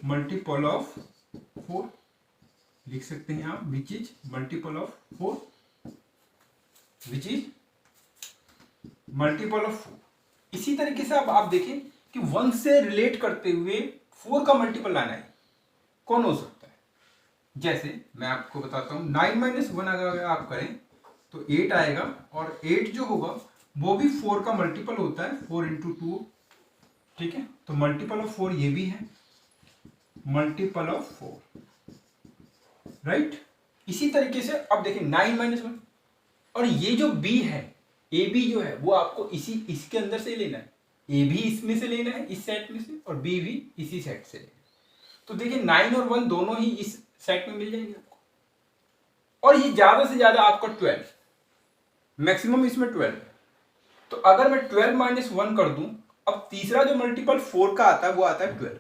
मल्टीपल ऑफ 4 लिख सकते हैं आप, which is multiple of 4, which is multiple of 4। इसी तरीके से अब आप देखें कि 1 से रिलेट करते हुए 4 का मल्टीपल लाना है, कौन हो सकता है। जैसे मैं आपको बताता हूं, 9 माइनस 1 अगर आप करें तो 8 आएगा, और 8 जो होगा वो भी 4 का मल्टीपल होता है, 4 इंटू 2, ठीक है। तो मल्टीपल ऑफ 4 ये भी है, मल्टीपल ऑफ 4, राइट। इसी तरीके से अब देखिए 9 माइनस 1, और ये जो b है, ए बी जो है वो आपको इसके अंदर से लेना है, ए भी इसमें से लेना है, इस सेट में से, और बी भी इसी सेट से लेना है। तो देखिए 9 और 1 दोनों ही इस सेट में मिल जाएंगे आपको। और ये ज्यादा से ज्यादा आपका 12, मैक्सिमम इसमें 12 है। तो अगर मैं 12 माइनस 1 कर दूं, अब तीसरा जो मल्टीपल 4 का आता है वो आता है 12,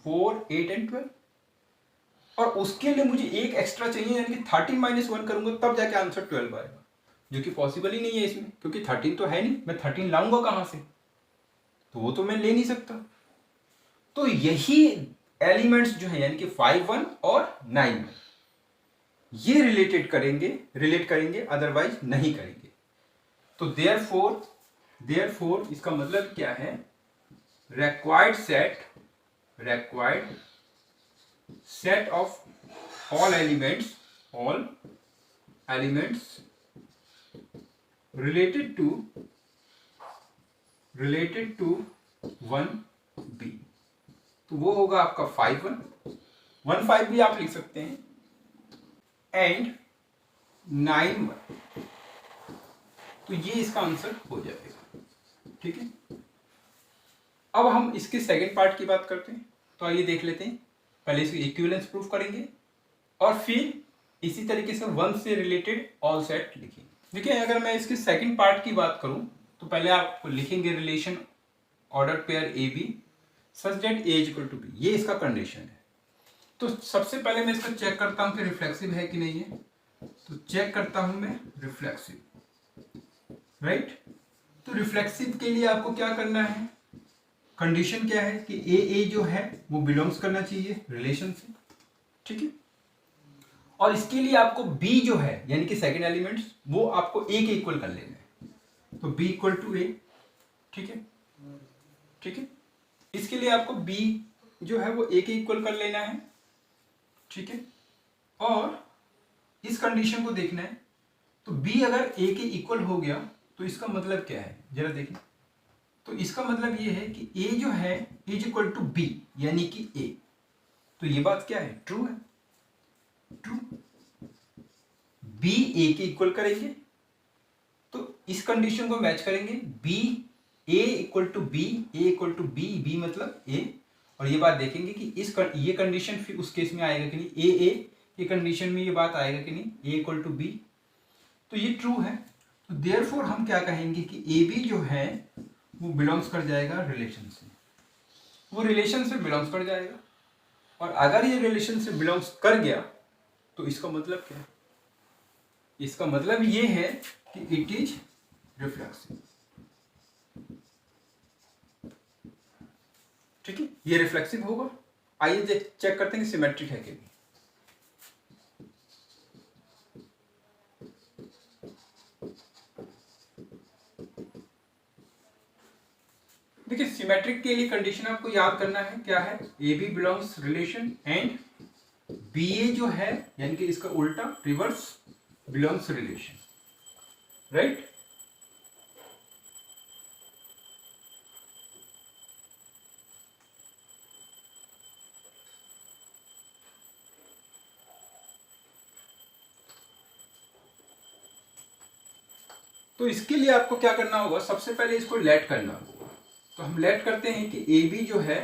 4, 8 एंड 12। और उसके लिए मुझे एक एक्स्ट्रा चाहिए, यानी कि 13 माइनस 1 करूंगा तब जाके आंसर 12 आएगा, जो कि पॉसिबल ही नहीं है इसमें, क्योंकि 13 तो है नहीं, मैं 13 लाऊंगा कहां से, तो वो तो मैं ले नहीं सकता। तो यही एलिमेंट्स जो है यानी कि 5, 1 और 9 ये रिलेट करेंगे, अदरवाइज नहीं करेंगे। तो देयरफॉर इसका मतलब क्या है, required set of all elements related to 1b, तो वो होगा आपका 5, 1, 5 भी आप लिख सकते हैं, एंड 9, 1। तो ये इसका आंसर हो जाएगा, ठीक है। अब हम इसके सेकंड पार्ट की बात करते हैं, तो आइए देख लेते हैं। पहले इसकी इक्विवेलेंस प्रूफ करेंगे और फिर इसी तरीके से 1 से रिलेटेड ऑल सेट लिखेंगे। देखिए अगर मैं इसके सेकंड पार्ट की बात करूं तो पहले आप लिखेंगे relation order pair A B such that A is equal to B, ये इसका कंडीशन है। तो सबसे पहले मैं इसको चेक करता हूं कि रिफ्लेक्सिव है कि नहीं है। तो चेक करता हूं मैं रिफ्लेक्सिव, राइट। तो रिफ्लेक्सिव के लिए आपको क्या करना है, कंडीशन क्या है कि ए जो है वो बिलोंग्स करना चाहिए रिलेशन से, ठीक है। और इसके लिए आपको बी जो है यानी कि सेकंड एलिमेंट्स वो आपको ए के इक्वल कर लेना है। तो बी इक्वल टू ए, ठीक है, ठीक है। इसके लिए आपको बी जो है वो ए के इक्वल कर लेना है, ठीक है। और इस कंडीशन को देखना है, तो बी अगर ए के इक्वल हो गया तो इसका मतलब क्या है जरा देखिए। तो इसका मतलब ये है कि ए जो है इज इक्वल टू बी यानी कि ए। तो ये बात क्या है, ट्रू है, ट्रू। बी ए के इक्वल करेंगे तो इस कंडीशन को मैच करेंगे, B A equal to B, A equal to B, B मतलब ए। और ये बात देखेंगे कि ये कंडीशन फिर उस केस में आएगा कि नहीं, ए ये कंडीशन में ये बात आएगा कि नहीं, ए इक्वल टू बी। तो ये ट्रू है। तो देयरफॉर हम क्या कहेंगे कि ए बी जो है वो बिलोंग्स कर जाएगा रिलेशन से, वो रिलेशन से बिलोंग्स कर जाएगा। और अगर ये रिलेशन से बिलोंग्स कर गया तो इसका मतलब क्या है, इसका मतलब ये है कि इट इज रिफ्लेक्सिव, ठीक है, ये रिफ्लेक्सिव होगा। आइए चेक करते हैं कि सिमेट्रिक है कि नहीं। देखिए सिमेट्रिक के लिए कंडीशन आपको याद करना है, क्या है, A B belongs relation and B a जो है यानी कि इसका उल्टा रिवर्स बिलोंग्स रिलेशन, राइट। तो इसके लिए आपको क्या करना होगा, सबसे पहले इसको लेट करना होगा। तो हम लेट करते हैं कि ए बी जो है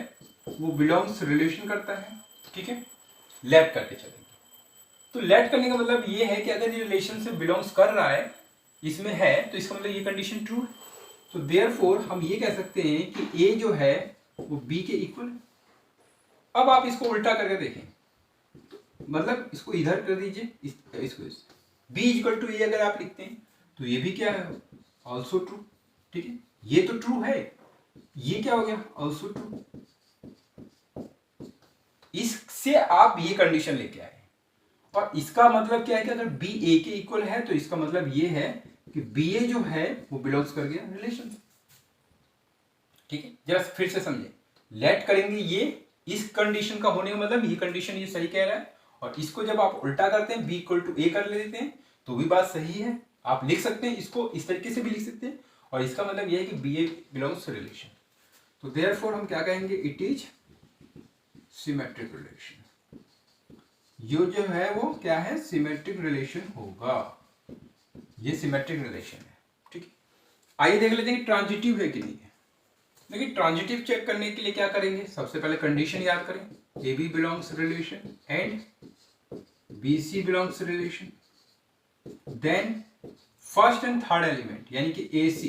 वो बिलोंग्स रिलेशन करता है, ठीक है, लेट करके चलेंगे। तो लेट करने का मतलब ये है कि अगर ये रिलेशन से बिलोंग्स कर रहा है, इसमें है, तो इसका मतलब ये कंडीशन ट्रू है। तो देयरफॉर हम ये कह सकते हैं कि ए जो है वो बी के इक्वल है। अब आप इसको उल्टा करके देखें, तो मतलब इसको इधर कर दीजिए, इसको बी इक्वल टू ए अगर आप लिखते हैं तो ये भी क्या है, ऑल्सो ट्रू, ठीक है। ये तो ट्रू है, ये क्या हो गया, ऑल्सो ट्रू। इससे आप ये कंडीशन लेके आए और इसका मतलब क्या है कि अगर बी ए के इक्वल है तो इसका मतलब ये है कि बी ए जो है वो बिलोंग्स कर गया रिलेशन से, ठीक है। जरा फिर से समझे, लेट करेंगे ये, इस कंडीशन का होने का मतलब ये कंडीशन ये सही कह रहा है, और इसको जब आप उल्टा करते हैं बी इक्वल टू ए कर लेते हैं तो भी बात सही है। आप लिख सकते हैं इसको इस तरीके से भी लिख सकते हैं, और इसका मतलब यह है कि B A belongs to relation. तो देयरफॉर हम क्या कहेंगे, इट इज सिमेट्रिक रिलेशन। ये जो है वो क्या है, सिमेट्रिक रिलेशन होगा, ये सिमेट्रिक रिलेशन है, ठीक है। आइए देख लेते हैं कि ट्रांजिटिव है कि नहीं है। देखिए ट्रांजिटिव चेक करने के लिए क्या करेंगे, सबसे पहले कंडीशन याद करें, A B belongs relation and B C belongs relation, then first and third element यानी कि ए सी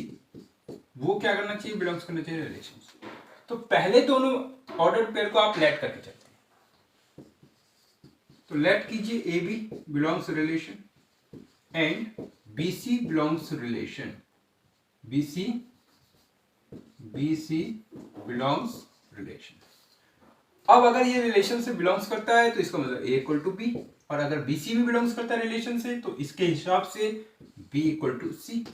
वो क्या करना चाहिए, बिलोंग्स करना चाहिए रिलेशन से। तो पहले दोनों ऑर्डर पेयर को आप लेट करके चलते हैं। तो लेट कीजिए A B belongs relation and B C belongs relation, B C belongs relation. अब अगर ये रिलेशन से बिलोंग्स करता है तो इसका मतलब ए इक्वल टू बी, और अगर बी सी भी बिलोंग्स करता है रिलेशन से तो इसके हिसाब से बी इक्वल टू सी,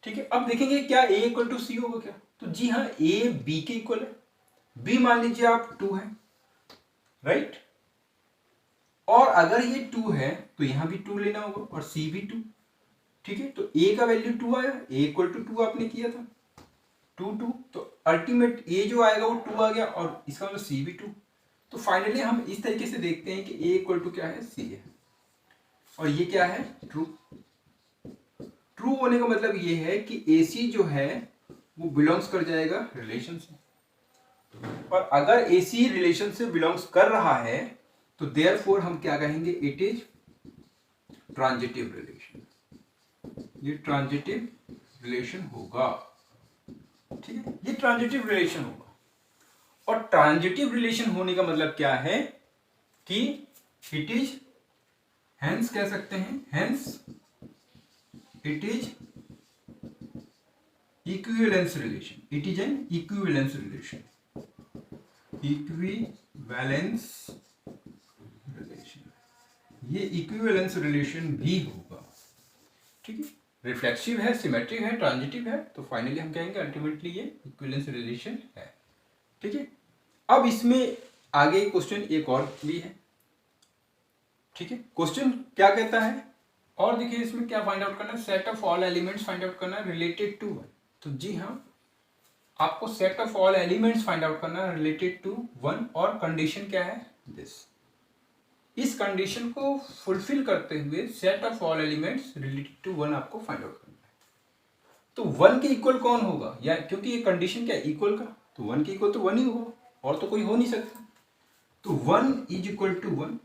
ठीक है। अब देखेंगे क्या ए इक्वल टू सी होगा क्या, तो जी हाँ, ए बी के इक्वल है, बी मान लीजिए आप 2 है, राइट। और अगर ये 2 है तो यहां भी 2 लेना होगा और सी भी 2, ठीक है। तो ए का वैल्यू 2 आया, ए इक्वल टू 2 आपने किया था, 2 तो अल्टीमेट ए जो आएगा वो 2 आ गया, और इसका मतलब सी भी 2। तो फाइनली हम इस तरीके से देखते हैं कि ए इक्वल टू क्या है, सी है, और ये क्या है, ट्रू। ट्रू होने का मतलब ये है कि ए सी जो है वो बिलोंग्स कर जाएगा रिलेशन से, और अगर ए सी रिलेशन से बिलोंग्स कर रहा है तो देयरफॉर हम क्या कहेंगे, इट इज ट्रांजिटिव रिलेशन, ये ट्रांजिटिव रिलेशन होगा, ठीक है, ये ट्रांजिटिव रिलेशन होगा। और ट्रांजिटिव रिलेशन होने का मतलब क्या है कि इट इज, हेंस कह सकते हैं, hence it is equivalence relation, it is an equivalence relation, equivalence relation, ये इक्विवेलेंस रिलेशन भी होगा। ठीक है, रिफ्लेक्सिव है, सिमेट्रिक है, ट्रांजिटिव है, तो फाइनली हम कहेंगे अल्टीमेटली ये इक्विवेलेंस रिलेशन है। ठीक है, अब इसमें आगे क्वेश्चन एक और भी है। ठीक है, क्वेश्चन क्या कहता है, और देखिए इसमें क्या फाइंड आउट करना है, set of all elements find out करना है रिलेटेड टू वन। तो जी हाँ, आपको set of all elements find out करना है रिलेटेड टू वन, और कंडीशन क्या है दिस। इस कंडीशन को फुलफिल करते हुए set of all elements related to one आपको फाइंड आउट करना है। तो वन के इक्वल कौन होगा, या क्योंकि ये कंडीशन क्या है इक्वल का, तो वन के इक्वल तो वन ही होगा, और तो कोई हो नहीं सकता। तो one is equal to one,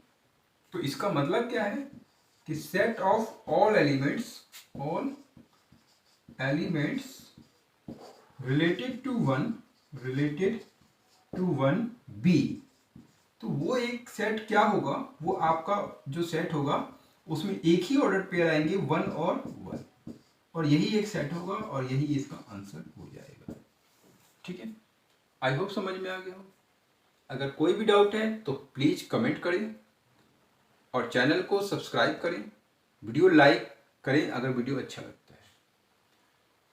तो इसका मतलब क्या है कि set of all elements related to one B, तो वो एक सेट क्या होगा, वो आपका जो सेट होगा उसमें एक ही ऑर्डर पेयर आएंगे वन और वन, और यही एक सेट होगा और यही इसका आंसर हो जाएगा। ठीक है, आई होप समझ में आ गया हो। अगर कोई भी डाउट है तो प्लीज कमेंट करें और चैनल को सब्सक्राइब करें, वीडियो लाइक करें अगर वीडियो अच्छा लगता है।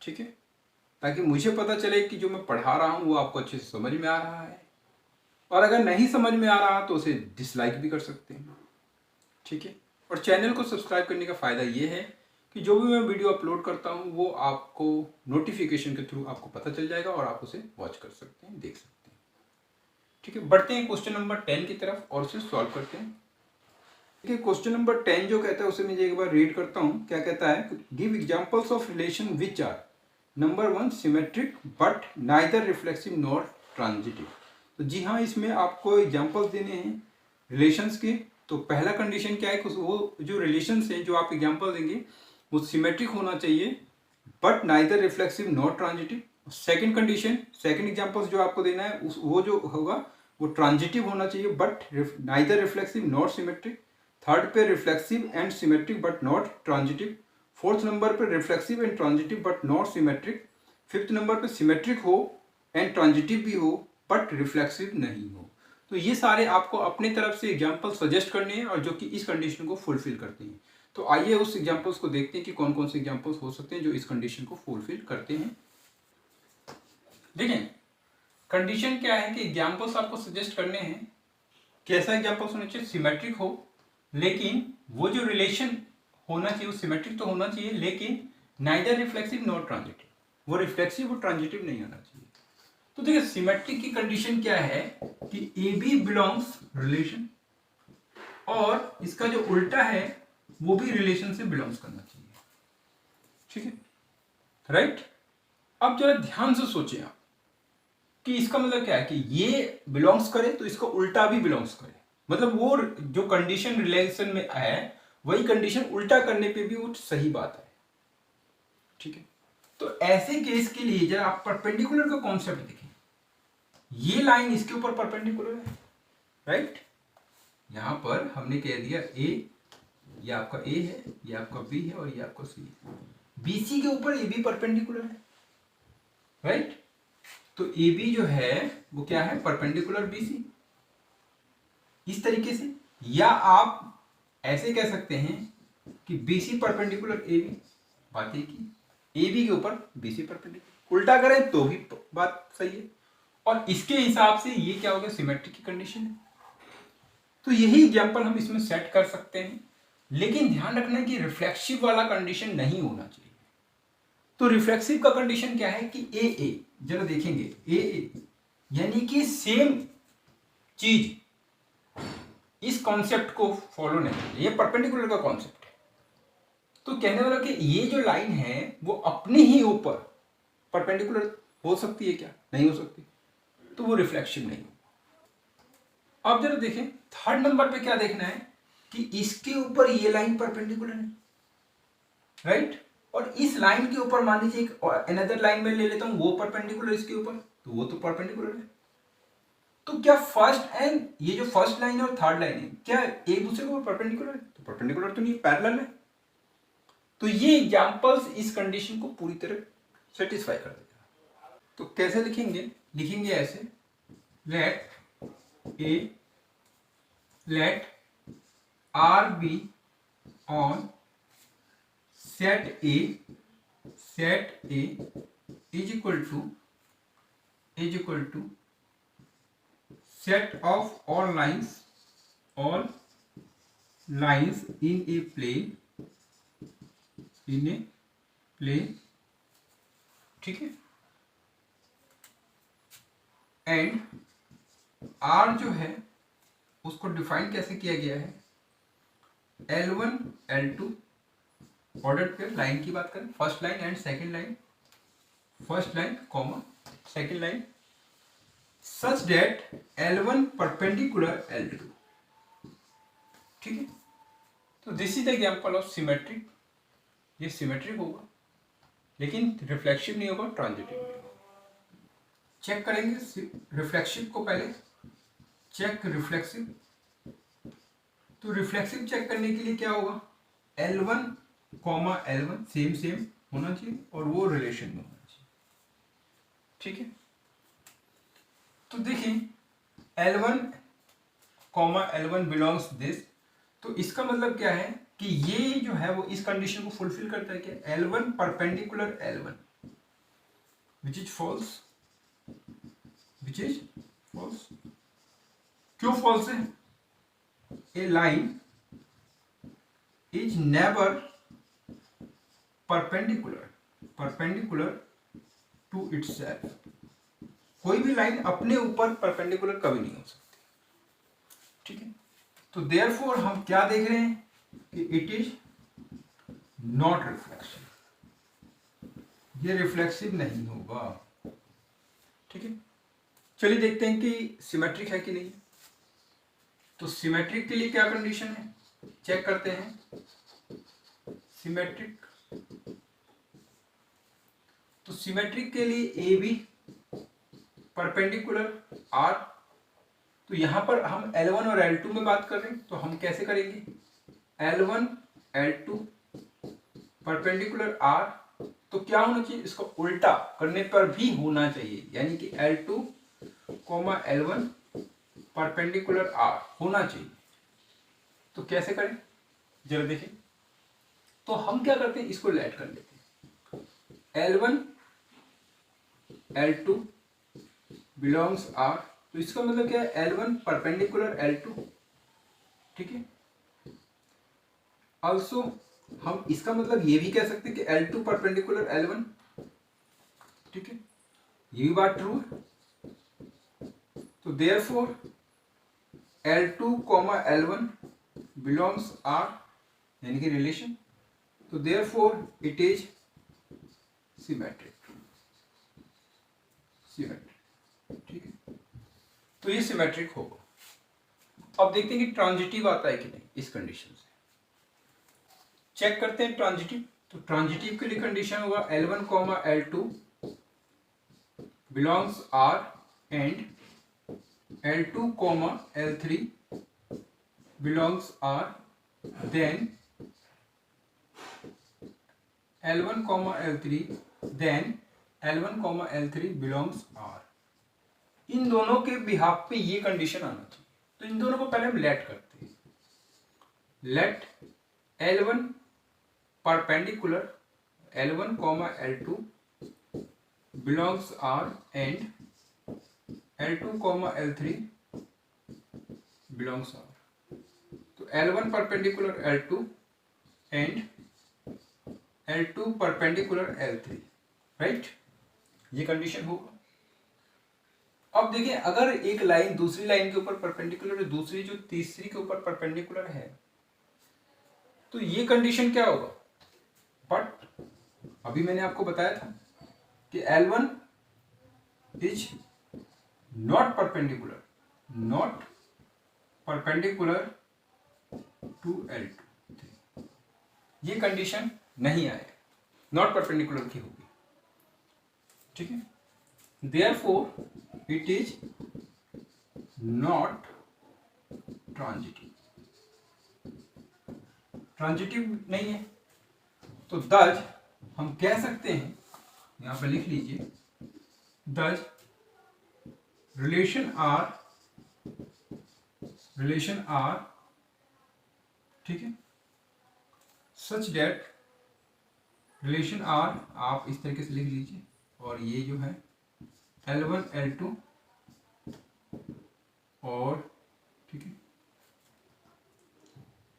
ठीक है, ताकि मुझे पता चले कि जो मैं पढ़ा रहा हूँ वो आपको अच्छे से समझ में आ रहा है, और अगर नहीं समझ में आ रहा तो उसे डिसलाइक भी कर सकते हैं। ठीक है, और चैनल को सब्सक्राइब करने का फ़ायदा ये है कि जो भी मैं वीडियो अपलोड करता हूँ वो आपको नोटिफिकेशन के थ्रू आपको पता चल जाएगा और आप उसे वॉच कर सकते हैं, देख सकते हैं। ठीक है, बढ़ते हैं क्वेश्चन नंबर 10 की तरफ और उसे सॉल्व करते हैं। देखिए क्वेश्चन नंबर 10 जो कहता है उसे मैं एक बार रीड करता हूँ। क्या कहता है, give examples of relation which are number 1 symmetric but neither reflexive nor transitive. तो जी हाँ, इसमें आपको एग्जांपल्स देने हैं रिलेशंस के। तो पहला कंडीशन क्या है कि वो जो रिलेशंस हैं जो आप एग्जांपल देंगे वो सिमेट्रिक होना चाहिए but neither reflexive nor transitive. Second condition, second examples जो आपको देना है वो जो होगा वो ट्रांजिटिव होना चाहिए but neither reflexive nor symmetric. Third पे reflexive and symmetric but not transitive. Fourth number पे reflexive and transitive but not symmetric. Fifth number पे सिमेट्रिक हो एंड ट्रांजिटिव भी हो बट रिफ्लेक्सिव नहीं हो। तो ये सारे आपको अपने तरफ से एग्जाम्पल सजेस्ट करने हैं और जो कि इस कंडीशन को फुलफिल करते हैं। तो आइए उस एग्जाम्पल्स को देखते हैं कि कौन कौन से एग्जाम्पल्स हो सकते हैं जो इस कंडीशन को फुलफिल करते हैं। देखें कंडीशन क्या है कि एग्जाम्पल्स आपको सजेस्ट करने हैं, कैसा एग्जाम्पल्स होना चाहिए, सिमेट्रिक हो लेकिन वो जो रिलेशन होना चाहिए वो सिमेट्रिक तो होना चाहिए लेकिन नाइदर रिफ्लेक्सिव नॉट ट्रांजिटिव, वो रिफ्लेक्सिव और ट्रांजिटिव नहीं होना चाहिए। तो देखिए सिमेट्रिक की कंडीशन क्या है कि ए बी बिलोंग्स रिलेशन, और इसका जो उल्टा है वो भी रिलेशन से बिलोंग्स करना चाहिए। ठीक है, राइट। अब जरा ध्यान से सोचें आप कि इसका मतलब क्या है कि ये बिलोंग्स करे तो इसका उल्टा भी बिलोंग्स करे, मतलब वो जो कंडीशन रिलेशन में है वही कंडीशन उल्टा करने पे भी वो सही बात है। ठीक है, तो ऐसे केस के लिए जरा आप परपेंडिकुलर का कॉन्सेप्ट देखें। ये लाइन इसके ऊपर परपेंडिकुलर है, राइट। यहां पर हमने कह दिया ए, ये आपका ए है, ये आपका बी है और ये आपका सी है। बीसी के ऊपर ए बी परपेंडिकुलर है, राइट। तो ए बी जो है वो क्या है, परपेंडिकुलर बीसी, इस तरीके से। या आप ऐसे कह सकते हैं कि बीसी परपेंडिकुलर ए बी, बात ये की ए बी के ऊपर बीसी परपेंडिकुलर, उल्टा करें तो भी बात सही है। और इसके हिसाब से ये क्या हो गया, सिमेट्रिक की कंडीशन है। तो यही एग्जांपल हम इसमें सेट कर सकते हैं, लेकिन ध्यान रखना है कि रिफ्लेक्सिव वाला कंडीशन नहीं होना चाहिए। तो रिफ्लेक्सिव का कंडीशन क्या है कि ए ए, जरा देखेंगे ए ए यानी कि सेम चीज इस कॉन्सेप्ट को फॉलो नहीं है, ये परपेंडिकुलर का कॉन्सेप्ट है। तो कहने वाला कि ये जो लाइन है वो अपने ही ऊपर परपेंडिकुलर हो सकती है क्या, नहीं हो सकती, तो वो रिफ्लेक्सिव नहीं हो। अब जरा देखें थर्ड नंबर पे क्या देखना है कि इसके ऊपर ये लाइन परपेंडिकुलर है, राइट। और इस लाइन के ऊपर मान लीजिए एक अनदर लाइन में ले लेता हूं वो परपेंडिकुलर इसके ऊपर, तो वो तो परपेंडिकुलर है। तो क्या फर्स्ट एंड ये जो फर्स्ट लाइन और थर्ड लाइन है क्या एक दूसरे को परपेंडिकुलर है? तो परपेंडिकुलर तो नहीं, पैरेलल है। तो ये एग्जांपल्स इस कंडीशन को पूरी तरह सेटिस्फाई कर देगा। तो कैसे लिखेंगे? लिखेंगे ऐसे, let R be on set A is equal to set of all lines in a plane, ठीक है। एंड R जो है उसको डिफाइन कैसे किया गया है? L1 L2 ऑर्डर पे लाइन की बात करें, first line and second line, first line comma second line, such that L1 perpendicular L2, ठीक है। तो this is the example of symmetric. ये सिमेट्रिक होगा लेकिन रिफ्लेक्सिव नहीं होगा, ट्रांजिटिव नहीं होगा। चेक करेंगे रिफ्लेक्सिव को पहले, चेक रिफ्लेक्सिव। तो रिफ्लेक्सिव चेक करने के लिए क्या होगा? L1 कॉमा L1 सेम होना चाहिए और वो रिलेशन में होना चाहिए, ठीक है। तो देखिए L1 comma L1 belongs this, तो इसका मतलब क्या है कि ये जो है वो इस कंडीशन को फुलफिल करता है क्या? L1 perpendicular L1 which is false, क्यों फॉल्स है? A line is never perpendicular to itself. कोई भी लाइन अपने ऊपर परपेंडिकुलर कभी नहीं हो सकती, ठीक है। तो देयरफॉर हम क्या देख रहे हैं कि इट इज नॉट रिफ्लेक्सिव, ये रिफ्लेक्सिव नहीं होगा, ठीक है। चलिए देखते हैं कि सिमेट्रिक है कि नहीं। तो सिमेट्रिक के लिए क्या कंडीशन है, चेक करते हैं। सिमेट्रिक, तो सिमेट्रिक के लिए ए बी परपेंडिकुलर आर, तो यहां पर हम L1 और L2 में बात कर रहे हैं, तो हम कैसे करेंगे? L1 L2 परपेंडिकुलर आर, तो क्या होना चाहिए? इसको उल्टा करने पर भी होना चाहिए, यानी कि L2 comma L1 perpendicular are होना चाहिए। तो कैसे करें जरा देखें। तो हम क्या करते हैं, इसको लेट कर लेते हैं। L1 L2 बिलोंग्स आर, तो इसका मतलब क्या है? L1 परपेंडिकुलर L2, ठीक है। ऑल्सो हम इसका मतलब ये भी कह सकते हैं कि L2 परपेंडिकुलर L1, ठीक है, ये भी बात ट्रू है। तो therefore L2 comma L1 belongs are, यानी कि रिलेशन, तो देयरफॉर इट इज सिमेट्रिक, ठीक है। तो ये सिमेट्रिक होगा। अब देखते हैं कि ट्रांजिटिव आता है कि नहीं इस कंडीशन से। चेक करते हैं ट्रांजिटिव। तो ट्रांजिटिव के लिए कंडीशन होगा L1 comma L2 belongs R and L2 comma L3 belongs R, then L1 comma L3 then L1 comma L3 belongs R. इन दोनों के बिहाफ पे ये कंडीशन आना चाहिए। तो इन दोनों को पहले हम लेट करते हैं। Let L1 perpendicular L1 comma L2 belongs R and L2 comma L3 belongs R. तो L1 perpendicular L2 and L2 perpendicular L3, right, ये कंडीशन होगा। अब देखिए अगर एक लाइन दूसरी लाइन के ऊपर परपेंडिकुलर है, दूसरी जो तीसरी के ऊपर परपेंडिकुलर है, तो ये कंडीशन क्या होगा? बट अभी मैंने आपको बताया था कि L1 is not perpendicular to L2, ये कंडीशन नहीं आए, नॉट परपेंडिकुलर की होगी, ठीक है। Therefore it is not transitive, transitive नहीं है। तो दज हम कह सकते हैं, यहां पर लिख लीजिए, दज रिलेशन आर, ठीक है, सच डेट, रिलेशन आर आप इस तरीके से लिख लीजिए, और ये जो है L1 L2 और, ठीक है,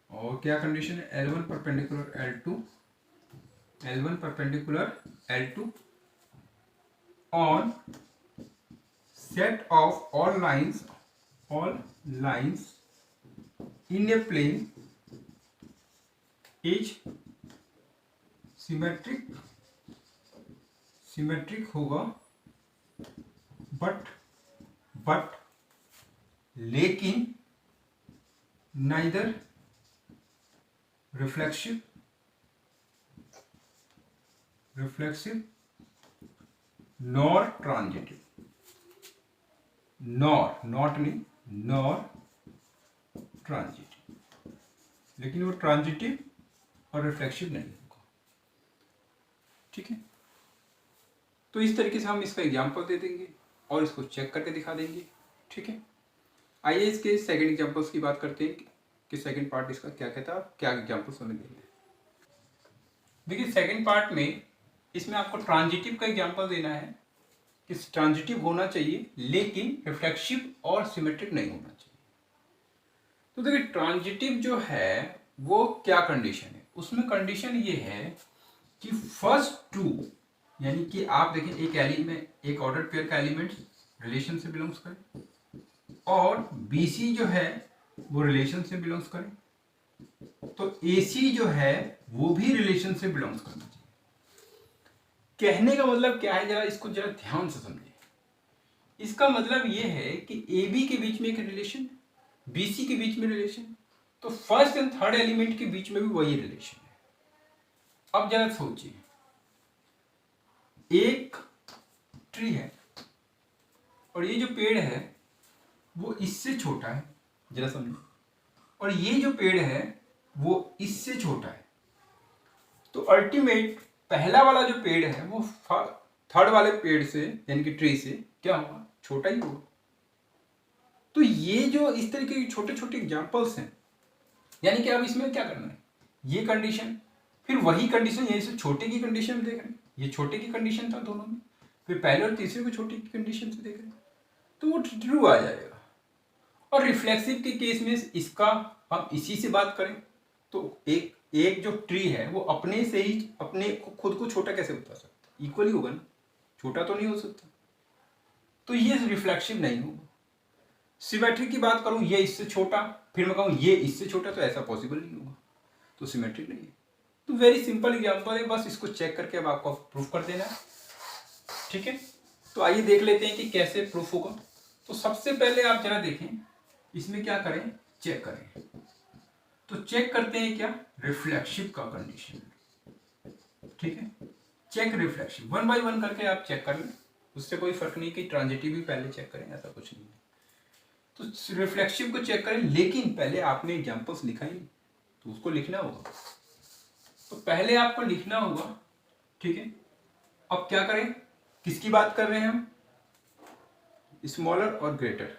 और क्या कंडीशन है, L1 perpendicular L2, L1 perpendicular L2 on set of all lines in a plane is symmetric होगा, बट लेकिन neither reflexive nor transitive, not नहीं, नॉर ट्रांजिटिव, लेकिन वो ट्रांजिटिव और रिफ्लेक्सिव नहीं होगा, ठीक है। तो इस तरीके से हम इसका एग्जांपल दे देंगे और इसको चेक करके दिखा देंगे, ठीक है। आइए इसके सेकंड एग्जांपल्स की बात करते हैं कि सेकंड पार्ट इसका क्या कहता है, क्या एग्जांपल्स हमें देंगे। देखिए सेकंड पार्ट में इसमें आपको ट्रांजिटिव का एग्जांपल देना है कि ट्रांजिटिव होना चाहिए लेकिन रिफ्लेक्सिव और सिमेट्रिक नहीं होना चाहिए। तो देखिए ट्रांजिटिव जो है वो क्या कंडीशन है, उसमें कंडीशन ये है कि फर्स्ट टू, यानी कि आप देखें एक एलिमेंट, एक ऑर्डर पेयर का एलिमेंट रिलेशन से बिलोंग्स करे और BC जो है वो रिलेशन से बिलोंग्स करे, तो AC जो है वो भी रिलेशन से बिलोंग्स करना चाहिए। कहने का मतलब क्या है, जरा इसको जरा ध्यान से समझिए। इसका मतलब ये है कि AB के बीच में एक रिलेशन, BC के बीच में रिलेशन, तो फर्स्ट एंड थर्ड एलिमेंट के बीच में भी वही रिलेशन है। अब जरा सोचिए, एक ट्री है और ये जो पेड़ है वो इससे छोटा है, जरा समझो, और ये जो पेड़ है वो इससे छोटा है, तो अल्टीमेट पहला वाला जो पेड़ है वो थर्ड वाले पेड़ से यानी कि ट्री से क्या होगा, छोटा ही होगा। तो ये जो इस तरीके के छोटे छोटे एग्जांपल्स हैं, यानी कि अब इसमें क्या करना है, ये कंडीशन फिर वही कंडीशन, यही से छोटे की कंडीशन देख रहे हैं, ये छोटे की कंडीशन था दोनों में, फिर पहले और तीसरे को छोटे की कंडीशन से देख रहे हैं, तो वो ट्रू आ जाएगा। और रिफ्लेक्सिव के केस में इसका हम इसी से बात करें तो एक जो ट्री है वो अपने से ही अपने खुद को छोटा कैसे बता सकता, इक्वल ही होगा ना, छोटा तो नहीं हो सकता, तो ये रिफ्लेक्सिव नहीं होगा। सिमेट्रिक की बात करूं, ये इससे छोटा, फिर मैं कहूं ये इससे छोटा, तो ऐसा पॉसिबल नहीं होगा, तो सिमेट्रिक नहीं है। तो वेरी सिंपल एग्जांपल है, बस इसको चेक करके अब आपको प्रूफ कर देना है, ठीक है। तो आइए देख लेते हैं कि कैसे प्रूफ होगा। तो सबसे पहले आप जरा देखें, इसमें क्या करें, चेक करें। तो चेक करते हैं क्या, रिफ्लेक्सिव का कंडीशन, ठीक है। चेक रिफ्लेक्सिव 1 बाय 1 करके आप चेक कर लें, उससे कोई फर्क नहीं कि ट्रांजिटिव भी पहले चेक करें, ऐसा कुछ नहीं है। तो रिफ्लेक्सिव को चेक करें, लेकिन पहले आपने एग्जांपल्स लिखा ही, तो उसको लिखना होगा, तो पहले आपको लिखना होगा, ठीक है। अब क्या करें, किसकी बात कर रहे हैं हम, स्मॉलर और ग्रेटर,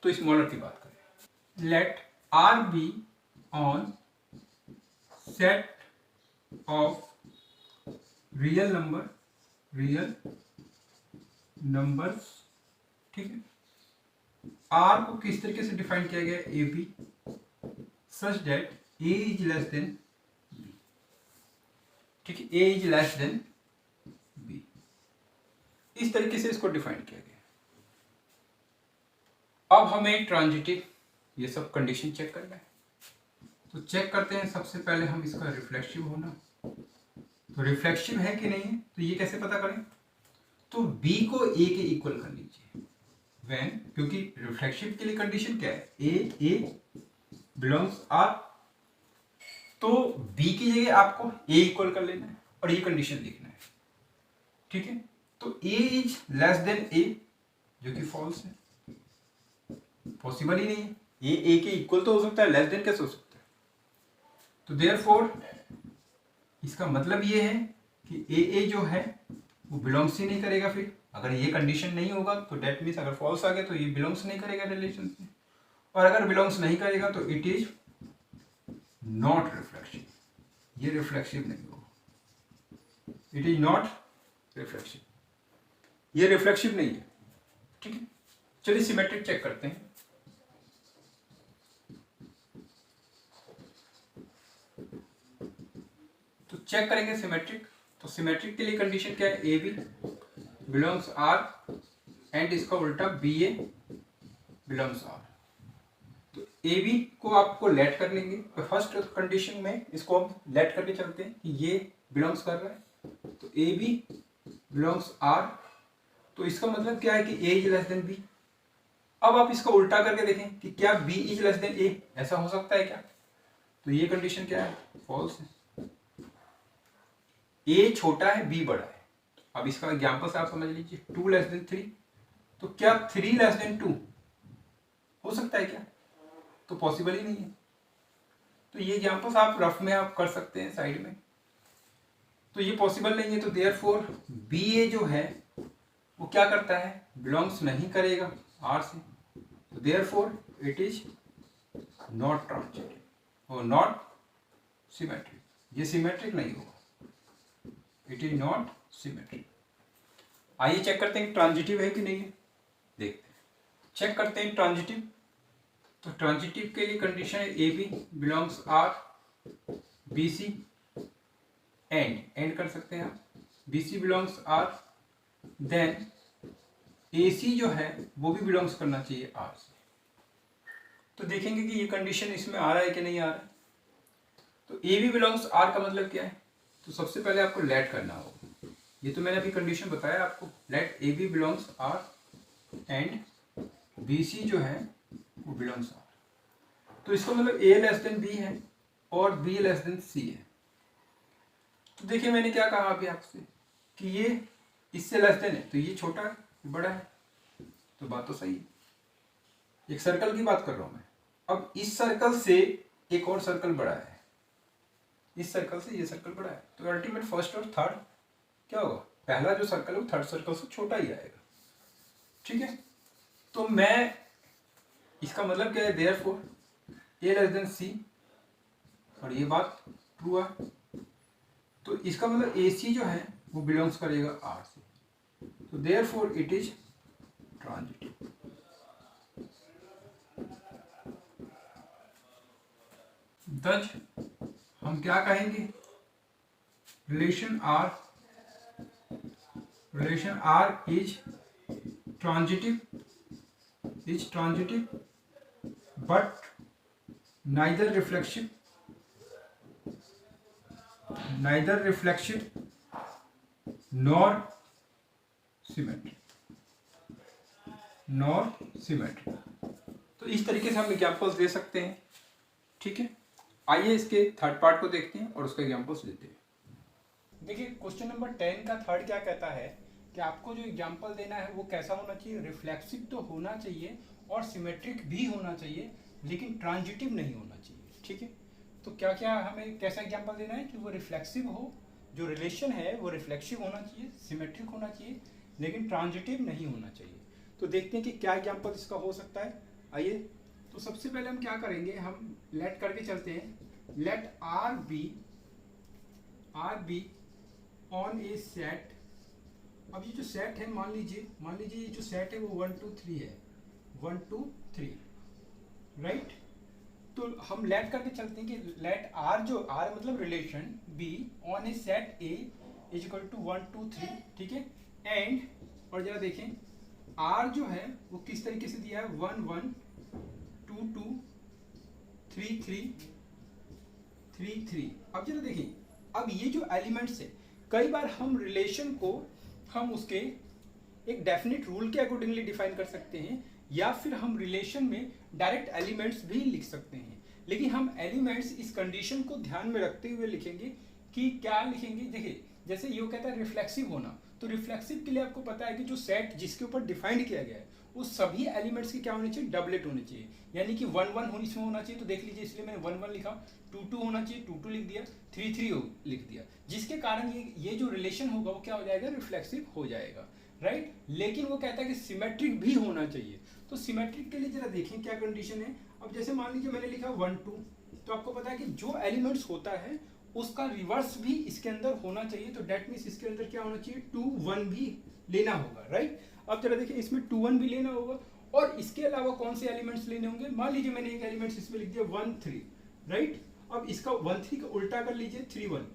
तो स्मॉलर की बात करें। Let R be on set of real numbers, ठीक है। R को किस तरीके से डिफाइन किया गया, A B such that A is less than B, ठीक है, A is less than B, इस तरीके से इसको डिफाइन किया गया। अब हमें ट्रांजिटिव ये सब कंडीशन चेक करना है, तो चेक करते हैं। सबसे पहले हम इसका रिफ्लेक्सिव होना, तो रिफ्लेक्सिव है कि नहीं है, तो ये कैसे पता करें, तो B को A के इक्वल कर लीजिए व्हेन, क्योंकि रिफ्लेक्सिव के लिए कंडीशन क्या है, A बिलोंग्स R, तो B की जगह आपको A इक्वल कर लेना है और ये कंडीशन लिखना है, ठीक है। तो A is less then A, जो कि फॉल्स है, पॉसिबल ही नहीं है। ये ए के इक्वल तो हो सकता है, लेस देन कैसे हो सकता है? तो देयरफॉर इसका मतलब ये है कि ए जो है वो बिलोंग्स ही नहीं करेगा। फिर अगर ये कंडीशन नहीं होगा तो डेट मीन्स अगर फॉल्स आ गया तो ये बिलोंग्स नहीं करेगा रिलेशन में, और अगर बिलोंग्स नहीं करेगा तो इट इज नॉट रिफ्लेक्सिव, ये रिफ्लेक्सिव नहीं होगा, इट इज नॉट रिफ्लेक्सिव, ये रिफ्लेक्सिव नहीं है। ठीक है, चलिए सिमेट्रिक चेक करते हैं। तो चेक करेंगे सिमेट्रिक। तो सिमेट्रिक के लिए कंडीशन क्या है? A B belongs R and इसका उल्टा बी ए बिलोंग्स आर। तो ए बी को आपको लेट कर लेंगे। तो फर्स्ट कंडीशन में इसको हम लेट करके चलते हैं कि ये बिलोंग्स कर रहा है। तो ए बी बिलोंग्स आर, तो इसका मतलब क्या है कि ए इज लेस देन बी। अब आप इसका उल्टा करके देखें कि क्या बी इज लेस देन ए, ऐसा हो सकता है क्या? तो ये कंडीशन क्या है? फॉल्स है। ए छोटा है, बी बड़ा है। अब इसका एग्जांपल से आप समझ लीजिए, 2 लेस देन 3, तो क्या 3 लेस देन 2 हो सकता है क्या? तो पॉसिबल ही नहीं है। तो ये एग्जांपल्स आप रफ में आप कर सकते हैं साइड में। तो ये पॉसिबल नहीं है, तो देयरफॉर बी ए जो है वो क्या करता है? बिलोंग्स नहीं करेगा आर से। तो therefore it is not transitive और नॉट सिमेट्रिक, ये सिमेट्रिक नहीं होगा, इट इज नॉट सिमेट्रिक। आइए चेक करते हैं ट्रांजिटिव है कि नहीं है, देखते हैं। चेक करते हैं ट्रांजिटिव। तो ट्रांजिटिव के लिए कंडीशन है A B belongs R, b c and कर सकते हैं आप, b C belongs R, then a c जो है वो भी बिलोंग्स करना चाहिए आर से। तो देखेंगे कि ये कंडीशन इसमें आ रहा है कि नहीं आ रहा है। तो ए बी बिलोंग्स आर का मतलब क्या है? तो सबसे पहले आपको लेट करना होगा। ये तो मैंने अभी कंडीशन बताया आपको, let A B belongs R and B C जो है वो बिलोंग्स आर। तो इसका मतलब ए लेस देन बी है और बी लेस देन सी है। तो देखिए मैंने क्या कहा अभी आपसे कि ये इससे लेस देन है, तो ये छोटा है, बड़ा है, तो बात तो सही है। एक सर्कल की बात कर रहा हूं मैं। अब इस सर्कल से एक और सर्कल बड़ा है, इस सर्कल से ये सर्कल बड़ा है, तो अल्टीमेट फर्स्ट और थर्ड क्या होगा? पहला जो सर्कल है वो थर्ड सर्कल से छोटा ही आएगा। ठीक है, तो मैं इसका मतलब क्या है? देयरफॉर ए लेस देन सी, और ये बात ट्रू है, तो इसका मतलब ए सी जो है वो बिलोंग्स करेगा आर से। तो देयरफॉर इट इज ट्रांजिटिव। दज हम क्या कहेंगे? Relation R is transitive but neither reflexive nor symmetric। तो इस तरीके से हम एग्जांपल्स दे सकते हैं। ठीक है, आइए इसके थर्ड पार्ट को देखते हैं और उसका एग्जांपल्स देते हैं। देखिए क्वेश्चन नंबर 10 का थर्ड क्या कहता है कि आपको जो एग्जांपल देना है वो कैसा होना चाहिए? रिफ्लेक्सिव तो होना चाहिए और सिमेट्रिक भी होना चाहिए, लेकिन ट्रांजिटिव नहीं होना चाहिए। ठीक है, तो क्या क्या हमें कैसा एग्जांपल देना है कि वो रिफ्लेक्सिव हो, जो रिलेशन है वो रिफ्लेक्सिव होना चाहिए, सिमेट्रिक होना चाहिए, लेकिन ट्रांजिटिव नहीं होना चाहिए। तो देखते हैं कि क्या एग्जांपल इसका हो सकता है। आइए, तो सबसे पहले हम क्या करेंगे, हम लेट करके चलते हैं। Let R be on a set. अब ये जो सेट है, मान लीजिए ये जो सेट है वो 1 2 3 है, 1 2 3, राइट। तो हम लेट करके चलते हैं कि लेट आर, जो आर मतलब relation, be on a set A is equal to 1 2 3। ठीक है, एंड और जरा देखें आर जो है वो किस तरीके से दिया है? 1 1 2 2 3 3 3 3। अब जरा देखिए, अब ये जो एलिमेंट्स है, कई बार हम रिलेशन को हम उसके एक डेफिनेट रूल के अकॉर्डिंगली डिफाइन कर सकते हैं, या फिर हम रिलेशन में डायरेक्ट एलिमेंट्स भी लिख सकते हैं। लेकिन हम एलिमेंट्स इस कंडीशन को ध्यान में रखते हुए लिखेंगे कि क्या लिखेंगे। देखिए जैसे ये कहता है रिफ्लेक्सिव होना, तो रिफ्लेक्सिव के लिए आपको पता है कि जो सेट जिसके ऊपर डिफाइंड किया गया है उस सभी एलिमेंट्स की क्या होनी चाहिए, डबलेट होनी चाहिए, यानी कि 1 1 होना चाहिए। तो देख लीजिए, इसलिए मैंने 1 1 लिखा, 2 2 होना चाहिए, 2 2 लिख दिया, 3 3 लिख दिया, जिसके कारण ये जो रिलेशन होगा वो क्या हो जाएगा, रिफ्लेक्सिव हो जाएगा, राइट। लेकिन वो कहता है कि सिमेट्रिक भी होना चाहिए। तो सिमेट्रिक के लिए जरा देखें क्या कंडीशन है। अब जैसे मान लीजिए मैंने लिखा 1 2, तो आपको पता है कि जो एलिमेंट्स होता है उसका रिवर्स भी इसके अंदर होना चाहिए। तो डेट मीन्स इसके अंदर क्या होना चाहिए, 2 1 भी लेना होगा, राइट। अब जरा देखिए, इसमें 2 1 भी लेना होगा, और इसके अलावा कौन से एलिमेंट्स लेने होंगे। मान लीजिए मैंने एक एलिमेंट्स इसमें लिख दिया 1 3, राइट। अब इसका 1 3 का उल्टा कर लीजिए, 3 1,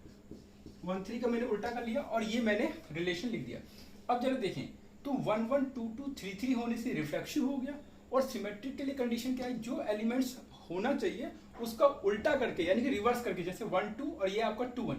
1 3 का मैंने उल्टा कर लिया और ये मैंने रिलेशन लिख दिया। अब जरा देखें, तो 1 1 2 2 3 3 होने से रिफ्लेक्सिव हो गया। और सिमेट्रिक के लिए कंडीशन क्या है, जो एलिमेंट्स होना चाहिए उसका उल्टा करके, यानी कि रिवर्स करके, जैसे 1 2 और ये आपका 2 1,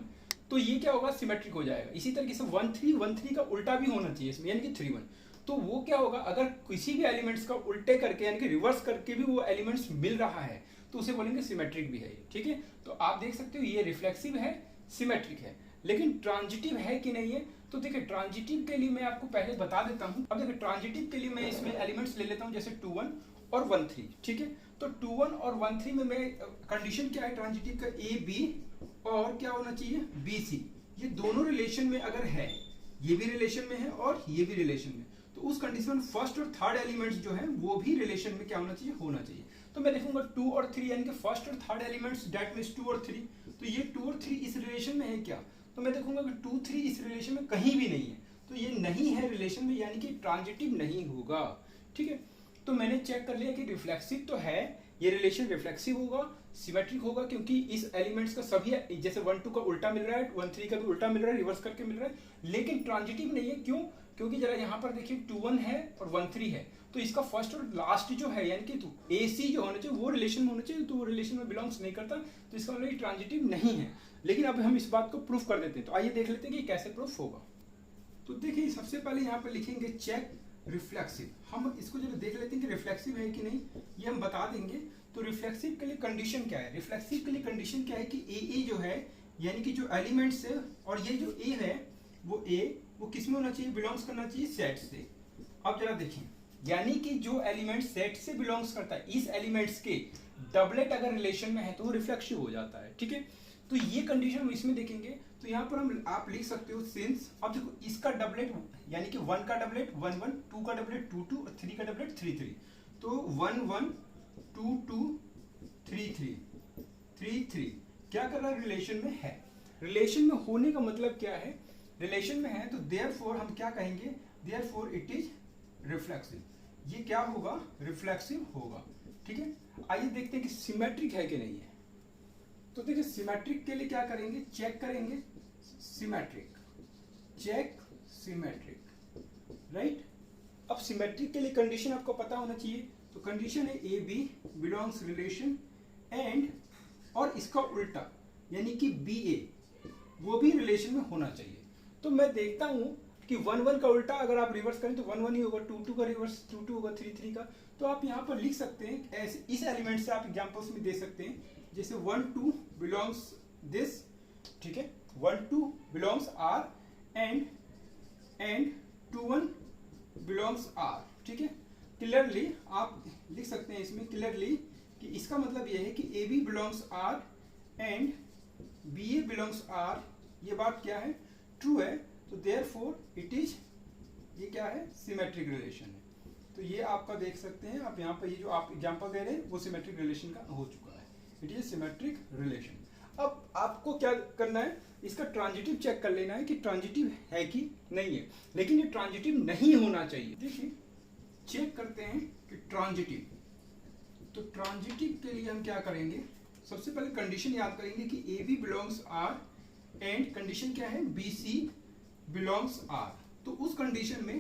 तो ये क्या होगा, सिमेट्रिक हो जाएगा। इसी तरीके से 1 3 का उल्टा भी होना चाहिए इसमें, यानी कि 3 1, तो वो क्या होगा, अगर किसी भी एलिमेंट्स का उल्टे करके यानी कि रिवर्स करके भी वो एलिमेंट्स मिल रहा है तो उसे बोलेंगे सिमेट्रिक भी है ये, ठीक है। तो आप देख सकते हो ये रिफ्लेक्सिव है, सिमेट्रिक है, लेकिन ट्रांजिटिव है कि नहीं है। तो देखिए, ट्रांजिटिव के लिए मैं आपको पहले बता देता हूं। अब देखिए, ट्रांजिटिव के लिए मैं इसमें एलिमेंट्स ले लेता हूं, जैसे 2 1 और 1 3, ठीक है। तो 2 1 और 1 3 में मैं कंडीशन क्या है ट्रांजिटिव का, ए बी और क्या होना चाहिए, बी सी। ये दोनों रिलेशन में अगर है, ये भी रिलेशन में है और ये भी रिलेशन में, तो उस कंडीशन में फर्स्ट और थर्ड एलिमेंट्स जो है वो भी रिलेशन में क्या होना चाहिए, होना चाहिए। तो मैं देखूंगा 2 और 3, यानी कि फर्स्ट और थर्ड एलिमेंट्स, डेट मींस 2 और 3, तो ये 2 और 3 इस रिलेशन में है क्या, तो मैं देखूंगा कि 2 3 इस रिलेशन में कहीं भी नहीं है, तो ये नहीं है रिलेशन में, यानी कि ट्रांजिटिव नहीं होगा, ठीक है। तो मैंने चेक कर लिया कि रिफ्लेक्सिव तो है, ये रिलेशन रिफ्लेक्सिव होगा, सिमेट्रिक होगा, क्योंकि इस एलिमेंट्स का सभी, जैसे 1 2 का उल्टा मिल रहा है, 1 3 का भी उल्टा मिल रहा है, रिवर्स करके मिल रहा है, लेकिन ट्रांजिटिव नहीं है। क्यों, क्योंकि जरा यहाँ पर देखिए 2 1 है और 1 3 है, तो इसका फर्स्ट और लास्ट जो है, यानी कि ए सी जो होना चाहिए वो रिलेशन में होना चाहिए, तो वो रिलेशन में बिलोंग्स नहीं करता, तो इसका मतलब ट्रांजिटिव नहीं है। लेकिन अब हम इस बात को प्रूफ कर देते हैं, तो आइए देख लेते हैं कि कैसे प्रूफ होगा। तो देखिए, सबसे पहले यहाँ पर लिखेंगे चेक रिफ्लेक्सिव। हम इसको जब देख लेते हैं कि रिफ्लेक्सिव है कि नहीं, ये हम बता देंगे। तो रिफ्लेक्सिव के लिए कंडीशन क्या है, रिफ्लेक्सिव के लिए कंडीशन क्या है कि ए जो है, यानी कि जो एलिमेंट्स है, और ये जो ए है वो ए वो किस में होना चाहिए, बिलोंग्स करना चाहिए सेट से। अब जरा देखें, यानी कि जो एलिमेंट सेट से बिलोंग्स करता है, इस एलिमेंट्स के डबलेट अगर रिलेशन में है तो वो रिफ्लेक्सिव हो जाता है, ठीक है। तो ये कंडीशन हम इसमें देखेंगे, तो यहाँ पर हम आप लिख सकते हो सिंस, अब देखो इसका डबलेट यानी कि 1 का डबलेट 1 1, 2 का डबलेट 2 2 और 3 का डबलेट 3 3, तो 1 1 2 2 3 3 3 3 क्या कर रहा है, रिलेशन में है। रिलेशन में होने का मतलब क्या है, रिलेशन में है, तो देयरफॉर हम क्या कहेंगे, देयरफॉर इट इज रिफ्लेक्सिव। ये क्या होगा, रिफ्लेक्सिव होगा, ठीक है। आइए देखते हैं कि सिमेट्रिक है कि नहीं है। तो देखिए, सिमेट्रिक के लिए क्या करेंगे, चेक करेंगे सिमेट्रिक, चेक सिमेट्रिक, राइट। अब सिमेट्रिक के लिए कंडीशन आपको पता होना चाहिए, तो कंडीशन है A B belongs relation and, और इसका उल्टा यानी कि बी ए वो भी रिलेशन में होना चाहिए। तो मैं देखता हूं कि 1 1 का उल्टा अगर आप रिवर्स करें तो 1 1 ही होगा, 2 2 का रिवर्स 2 2 होगा, 3 3 का। तो आप यहाँ पर लिख सकते हैं ऐसे, इस एलिमेंट से आप एग्जांपल्स में दे सकते हैं, जैसे 1 2 बिलोंग्स दिस, ठीक है, 1 2 belongs R and 2 1 belongs R, ठीक है। क्लियरली आप लिख सकते हैं इसमें क्लियरली कि इसका मतलब यह है कि A B belongs R and B A belongs R, ये बात क्या है, ट्रू है। तो देयरफॉर इट इज, ये क्या है, सिमेट्रिक रिलेशन है। तो ये आपका देख सकते हैं आप यहाँ पर, ये जो आप एग्जांपल दे रहे हैं वो सिमेट्रिक रिलेशन का हो चुका है, इट इज सिमेट्रिक रिलेशन। अब आपको क्या करना है, इसका ट्रांजिटिव चेक कर लेना है कि ट्रांजिटिव है कि नहीं है, लेकिन ये ट्रांजिटिव नहीं होना चाहिए। देखिए, चेक करते हैं कि ट्रांजिटिव, तो ट्रांजिटिव के लिए हम क्या करेंगे, सबसे पहले कंडीशन याद करेंगे कि A B belongs R and condition क्या है, बी सी बिलोंग्स आर। तो उस कंडीशन में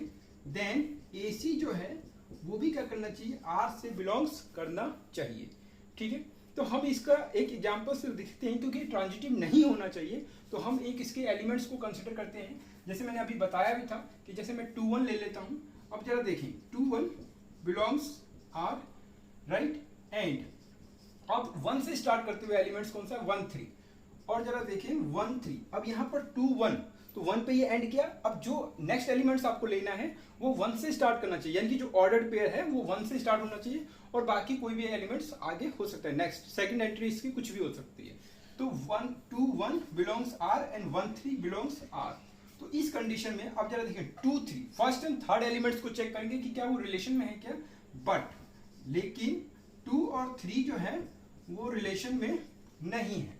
देन ए सी जो है वो भी क्या करना चाहिए, आर से बिलोंग्स करना चाहिए, ठीक है। तो हम इसका एक एग्जांपल से दिखते हैं, क्योंकि ट्रांजिटिव नहीं होना चाहिए तो हम एक इसके एलिमेंट्स को कंसिडर करते हैं। जैसे मैंने अभी बताया भी था कि जैसे मैं 2 1 ले लेता हूं। अब जरा देखें, 2 1 बिलोंग्स आर, राइट, एंड अब 1 से स्टार्ट करते हुए एलिमेंट्स कौन सा, 1 3, और जरा देखें 1 3। अब यहाँ पर 2 1, तो 1 पे ये एंड किया। अब जो नेक्स्ट एलिमेंट्स आपको लेना है वो 1 से स्टार्ट करना चाहिए, यानी कि जो ऑर्डर्ड पेयर है वो 1 से स्टार्ट होना चाहिए और बाकी कोई भी एलिमेंट्स आगे हो सकता है, नेक्स्ट सेकंड एंट्री इसकी कुछ भी हो सकती है। तो 1 2 1 belongs R and 1 3 belongs R. तो इस कंडीशन में अब जरा देखिए 2 3 फर्स्ट एंड थर्ड एलिमेंट्स को चेक करेंगे कि क्या वो रिलेशन में है क्या, बट लेकिन 2 और 3 जो है वो रिलेशन में नहीं है,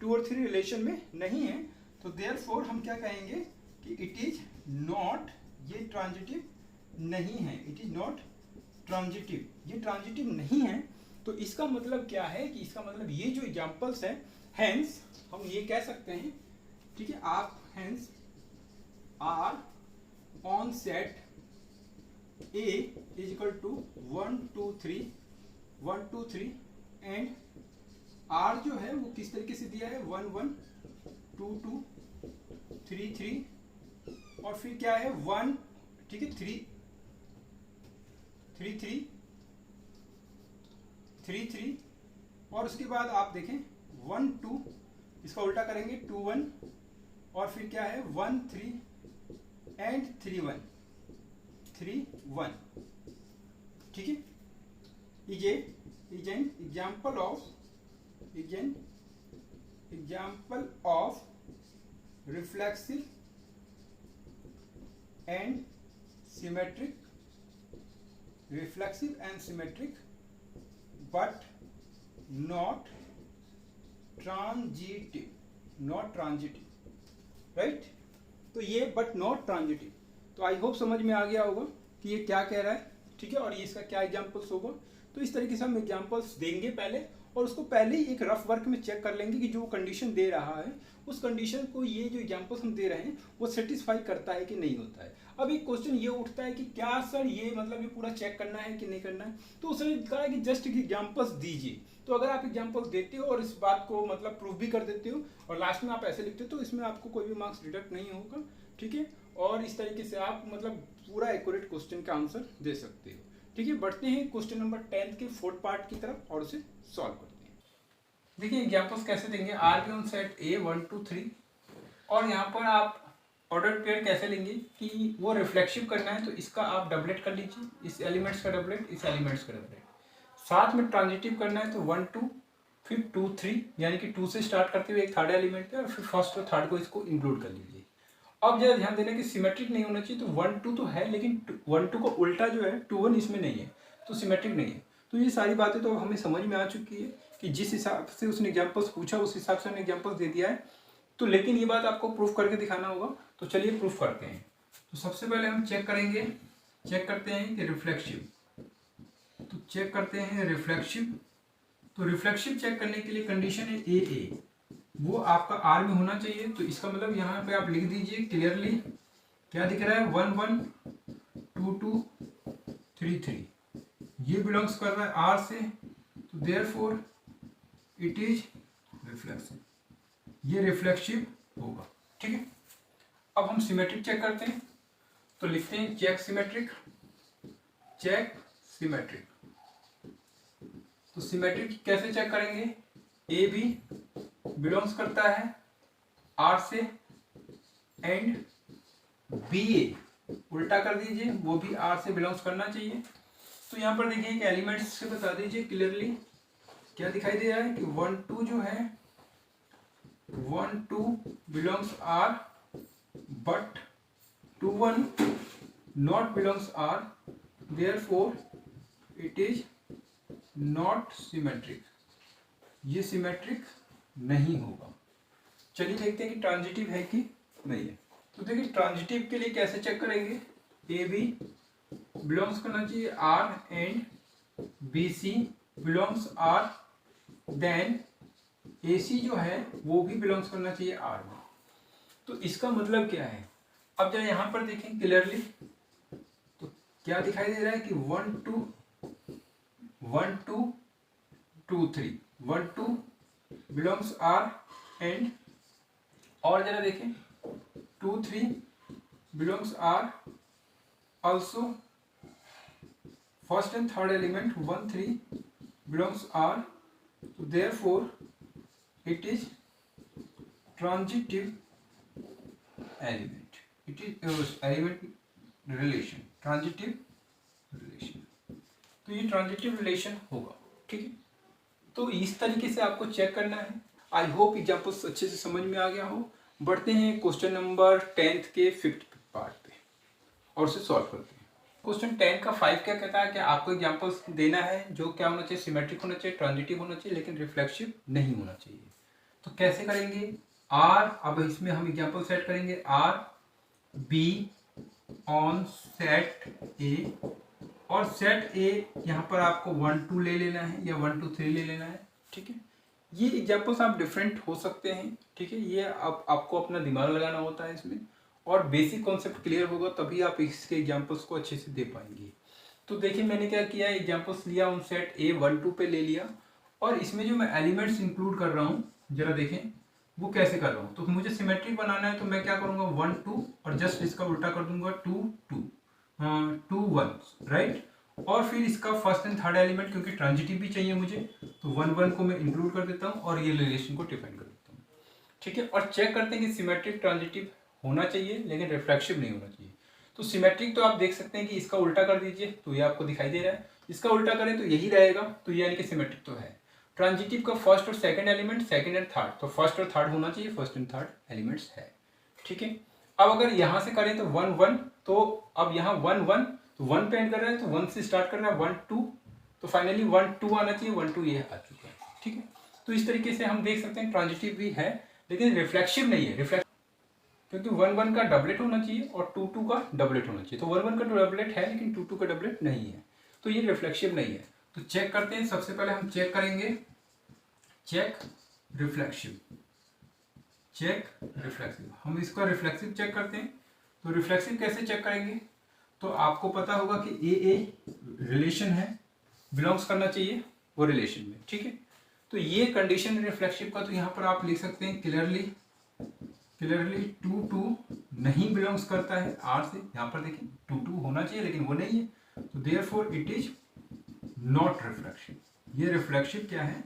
2 और 3 रिलेशन में नहीं है। तो देयरफॉर हम क्या कहेंगे कि इट इज नॉट, ये ट्रांजिटिव नहीं है, इट इज नॉट ट्रांजिटिव, ये ट्रांजिटिव नहीं है। तो इसका मतलब क्या है कि इसका मतलब ये जो एग्जांपल्स है, हेंस हम ये कह सकते हैं, ठीक है, आप hence R on set A is equal to 1 2 3 1 2 3 and R जो है वो किस तरीके से दिया है 1 1 2 2 3 3 और फिर क्या है 1, ठीक है, 3 3 3 3 3 और उसके बाद आप देखें 1 2, इसका उल्टा करेंगे 2 1 और फिर क्या है 1 3 एंड 3 1 3 1, ठीक है। Is an example of reflexive and symmetric but not transitive, right. तो ये बट नॉट ट्रांजिटिव, तो आई होप समझ में आ गया होगा कि ये क्या कह रहा है, ठीक है, और ये इसका क्या एग्जांपल्स होगा। तो इस तरीके से हम एग्जांपल्स देंगे पहले और उसको पहले ही एक रफ वर्क में चेक कर लेंगे कि जो कंडीशन दे रहा है उस कंडीशन को ये जो एग्जांपल्स हम दे रहे हैं वो सेटिस्फाई करता है कि नहीं होता है। अब एक क्वेश्चन ये उठता है कि क्या सर ये मतलब ये पूरा चेक करना है कि नहीं करना है, तो उसने कहा है कि जस्ट एग्जांपल्स दीजिए। तो अगर आप एग्जांपल्स देते हो और इस बात को मतलब प्रूफ भी कर देते हो और लास्ट में आप ऐसे लिखते हो तो इसमें आपको कोई भी मार्क्स डिडक्ट नहीं होगा, ठीक है। और इस तरीके से आप मतलब पूरा एक्यूरेट क्वेश्चन का आंसर दे सकते हो, ठीक है। बढ़ते हैं क्वेश्चन नंबर 10 के फोर्थ पार्ट की तरफ और उसे सॉल्व करते हैं। देखिए एग्जांपल्स कैसे देंगे, आर बी ऑन सेट ए 1 2 3 और यहाँ पर आप ऑर्डर पेयर कैसे लेंगे कि वो रिफ्लेक्सिव करना है तो इसका आप डबलेट कर लीजिए, इस एलिमेंट्स का डबलेट, इस एलिमेंट्स का डबलेट। साथ में ट्रांजिटिव करना है तो 1 2 फिर 2 3, यानी कि 2 से स्टार्ट करते हुए एक थर्ड एलिमेंट है और फिर फर्स्ट और थर्ड को इसको इंक्लूड कर लीजिए। अब जरा ध्यान देना कि सिमेट्रिक नहीं होना चाहिए, तो 1 2 तो है लेकिन 1 2 को उल्टा जो है 2 1 इसमें नहीं है, तो सिमेट्रिक नहीं है। तो ये सारी बातें तो हमें समझ में आ चुकी है कि जिस हिसाब से उसने एग्जांपल्स पूछा उस हिसाब से उसने एग्जांपल्स दे दिया है। तो लेकिन ये बात आपको प्रूफ करके दिखाना होगा, तो चलिए प्रूफ करते हैं। तो सबसे पहले हम चेक करते हैं कि रिफ्लेक्सिव, तो चेक करते हैं रिफ्लेक्सिव। तो रिफ्लेक्सिव चेक करने के लिए कंडीशन है ए, वो आपका आर में होना चाहिए। तो इसका मतलब यहाँ पे आप लिख दीजिए क्लियरली, क्या दिख रहा है 1 1 2 2 3 3, ये बिलोंग्स कर रहा है आर से, तो देयरफॉर इट इज रिफ्लेक्सिव, ये रिफ्लेक्सिव होगा, ठीक है। अब हम सिमेट्रिक चेक करते हैं, तो लिखते हैं चेक सिमेट्रिक। तो सिमेट्रिक कैसे चेक करेंगे, ए बी बिलोंग्स करता है आर से एंड बी ए उल्टा कर दीजिए, वो भी आर से बिलोंग्स करना चाहिए। तो यहाँ पर देखिए कि एलिमेंट्स से बता दीजिए क्लियरली क्या दिखाई दे रहा है कि 1 2 जो है 1 2 belongs R but 2 1 not belongs R, therefore it is not symmetric, ये सिमेट्रिक नहीं होगा। चलिए देखते हैं कि ट्रांजिटिव है कि नहीं है। तो देखिए ट्रांजिटिव के लिए कैसे चेक करेंगे, ए बी बिलोंग्स करना चाहिए R and B C belongs R, then a c जो है वो भी बिलोंग्स करना चाहिए आर में। तो इसका मतलब क्या है, अब जब यहाँ पर देखें क्लियरली तो क्या दिखाई दे रहा है कि 1 2 2 3 1 2 बिलोंग्स आर एंड, और जरा देखें 2 3 belongs R also first and third element 1 3 belongs R, so therefore it is transitive element, it is element relation, transitive relation. तो ये ट्रांजिटिव रिलेशन होगा, ठीक है। तो इस तरीके से आपको चेक करना है। आई होप एग्जाम्पल्स अच्छे से समझ में आ गया हो। बढ़ते हैं क्वेश्चन नंबर 10 के 5th पार्ट पे और उसे सॉल्व करते हैं। क्वेश्चन 10 का 5 क्या कहता है कि आपको एग्जाम्पल्स देना है जो क्या होना चाहिए, सिमेट्रिक होना चाहिए, ट्रांजिटिव होना चाहिए, लेकिन रिफ्लेक्सिव नहीं होना चाहिए। तो कैसे करेंगे, आर, अब इसमें हम एग्जाम्पल सेट करेंगे, आर बी ऑन सेट ए, और सेट ए यहाँ पर आपको 1 2 ले लेना है या 1 2 3 ले लेना है, ठीक है। ये एग्जाम्पल्स आप डिफरेंट हो सकते हैं, ठीक है। ये आपको अपना दिमाग लगाना होता है इसमें, और बेसिक कॉन्सेप्ट क्लियर होगा तभी आप इसके एग्जाम्पल्स को अच्छे से दे पाएंगे। तो देखिए मैंने क्या किया, एग्जाम्पल्स लिया उन सेट ए 1 2 पे ले लिया, और इसमें जो मैं एलिमेंट्स इंक्लूड कर रहा हूँ जरा देखें वो कैसे कर रहा हूँ। तो मुझे सिमेट्रिक बनाना है तो मैं क्या करूँगा, 1 2 और जस्ट इसका उल्टा कर दूंगा 2 2 2 1, राइट। और फिर इसका फर्स्ट एंड थर्ड एलिमेंट, क्योंकि ट्रांजिटिव भी चाहिए मुझे, तो 1 1 को मैं इंक्लूड कर देता हूँ और ये रिलेशन को डिफाइन कर देता हूँ, ठीक है। और चेक करते हैं कि सिमेट्रिक ट्रांजिटिव होना चाहिए लेकिन रिफ्लेक्सिव नहीं होना चाहिए। तो सिमेट्रिक तो आप देख सकते हैं कि इसका उल्टा कर दीजिए तो ये आपको दिखाई दे रहा है, इसका उल्टा करें तो यही रहेगा, तो ये यानी कि सिमेट्रिक तो है। ट्रांजिटिव का फर्स्ट और second element, second and third, तो फर्स्ट और थर्ड होना चाहिए, फर्स्ट एंड थर्ड एलिमेंट्स है, ठीक है। अब अगर यहाँ से करें तो 1 1, तो अब यहाँ 1 1, तो 1 पे एंड कर रहा है तो 1 से स्टार्ट कर रहा है, 1 2, तो फाइनली 1 2 आना चाहिए, 1 2 ये आ चुका है, ठीक है। तो इस तरीके से हम देख सकते हैं ट्रांजिटिव भी है लेकिन रिफ्लेक्सिव नहीं है, क्योंकि 1 1 का डबलेट होना चाहिए और 2 2 का डबलेट होना चाहिए। तो 1 1 का डबलेट है लेकिन 2 2 का डबलेट नहीं है, तो ये रिफ्लेक्सिव नहीं है। तो चेक करते हैं, सबसे पहले हम चेक करेंगे, चेक रिफ्लेक्सिव, चेक रिफ्लेक्सिव। हम इसका रिफ्लेक्सिव चेक करते हैं। तो रिफ्लेक्सिव कैसे चेक करेंगे, तो आपको पता होगा कि ए रिलेशन है, बिलोंग्स करना चाहिए वो रिलेशन में, ठीक है। तो ये कंडीशन रिफ्लेक्सिव का, तो यहाँ पर आप लिख सकते हैं क्लियरली 2 2 नहीं बिलोंग्स करता है आर से। यहाँ पर देखिए 2 2 होना चाहिए लेकिन वो नहीं है, तो therefore it is not reflexive. ये रिफ्लेक्सिव क्या है,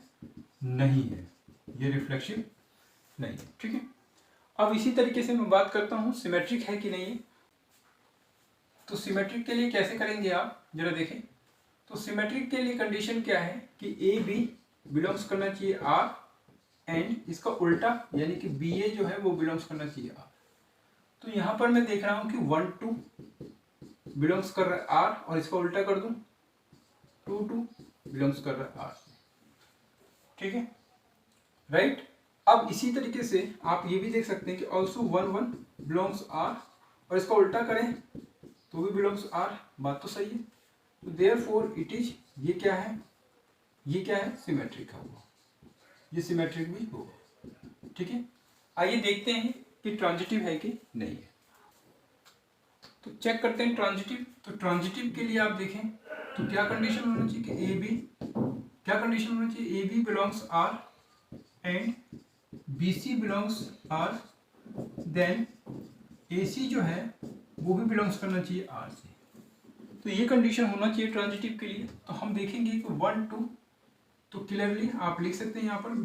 नहीं है, ये रिफ्लेक्सिव नहीं है, ठीक है। अब इसी तरीके से मैं बात करता हूँ सिमेट्रिक है कि नहीं है। तो सिमेट्रिक के लिए कैसे करेंगे आप जरा देखें। तो सिमेट्रिक के लिए कंडीशन क्या है कि ए बी बिलोंग्स करना चाहिए आर, एंड इसका उल्टा यानी कि बी ए जो है वो बिलोंग्स करना चाहिए आर। तो यहाँ पर मैं देख रहा हूँ कि 1 2 बिलोंग्स कर रहा है आर, और इसका उल्टा कर दूं 2 2 बिलोंग्स कर रहा है आर से, ठीक है, राइट। अब इसी तरीके से आप ये भी देख सकते हैं कि ऑल्सो 1 1 बिलोंग्स आर, और इसका उल्टा करें तो भी बिलोंग्स आर, बात तो सही है। तो देयरफॉर इट इज, ये क्या है, ये क्या है, सिमेट्रिक होगा, ये सिमेट्रिक भी होगा, ठीक है। आइए देखते हैं कि ट्रांजिटिव है कि नहीं है। तो चेक करते हैं ट्रांजिटिव। तो ट्रांजिटिव के लिए आप देखें तो क्या कंडीशन होना चाहिए कि ए बी, क्या कंडीशन होना चाहिए, a B belongs R and B C belongs R, then a c जो है वो भी बिलोंग्स करना चाहिए आर से। तो ये कंडीशन होना चाहिए ट्रांजिटिव के लिए। तो हम देखेंगे कि 1 2, तो क्लियरली आप लिख सकते हैं यहाँ पर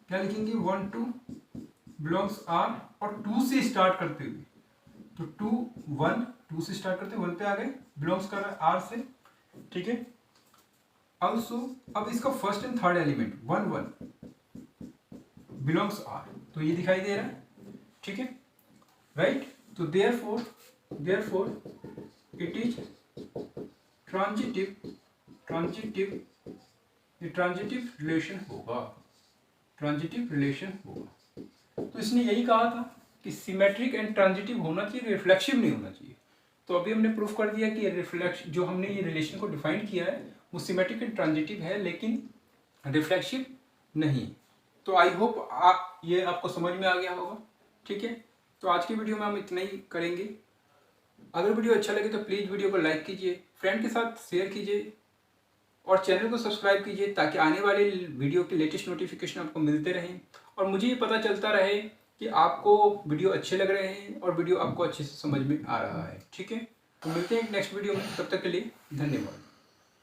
क्या लिखेंगे, 1 2 बिलोंग्स आर, और 2 से स्टार्ट करते हुए, तो 2 1, 2 से स्टार्ट करते 1 पे आ गए, बिलोंग्स कर रहा है आर से, ठीक है। ऑल्सो अब इसका first and third element 1 1 belongs R, तो ये दिखाई दे रहा है, ठीक है, राइट। तो देयरफॉर इट इज ट्रांजिटिव, ये ट्रांजिटिव रिलेशन होगा, ट्रांजिटिव रिलेशन होगा। तो इसने यही कहा था कि सिमेट्रिक एंड ट्रांजिटिव होना चाहिए, रिफ्लेक्सिव नहीं होना चाहिए। तो अभी हमने प्रूफ कर दिया कि रिफ्लेक्स, जो हमने ये रिलेशन को डिफाइन किया है वो सिमेट्रिक एंड ट्रांजिटिव है लेकिन रिफ्लेक्सिव नहीं। तो आई होप ये आपको समझ में आ गया होगा, ठीक है। तो आज की वीडियो में हम इतना ही करेंगे। अगर वीडियो अच्छा लगे तो प्लीज़ वीडियो को लाइक कीजिए, फ्रेंड के साथ शेयर कीजिए और चैनल को सब्सक्राइब कीजिए ताकि आने वाले वीडियो के लेटेस्ट नोटिफिकेशन आपको मिलते रहें और मुझे ये पता चलता रहे कि आपको वीडियो अच्छे लग रहे हैं और वीडियो आपको अच्छे से समझ में आ रहा है, ठीक है। तो मिलते हैं नेक्स्ट वीडियो में, तब तक के लिए धन्यवाद।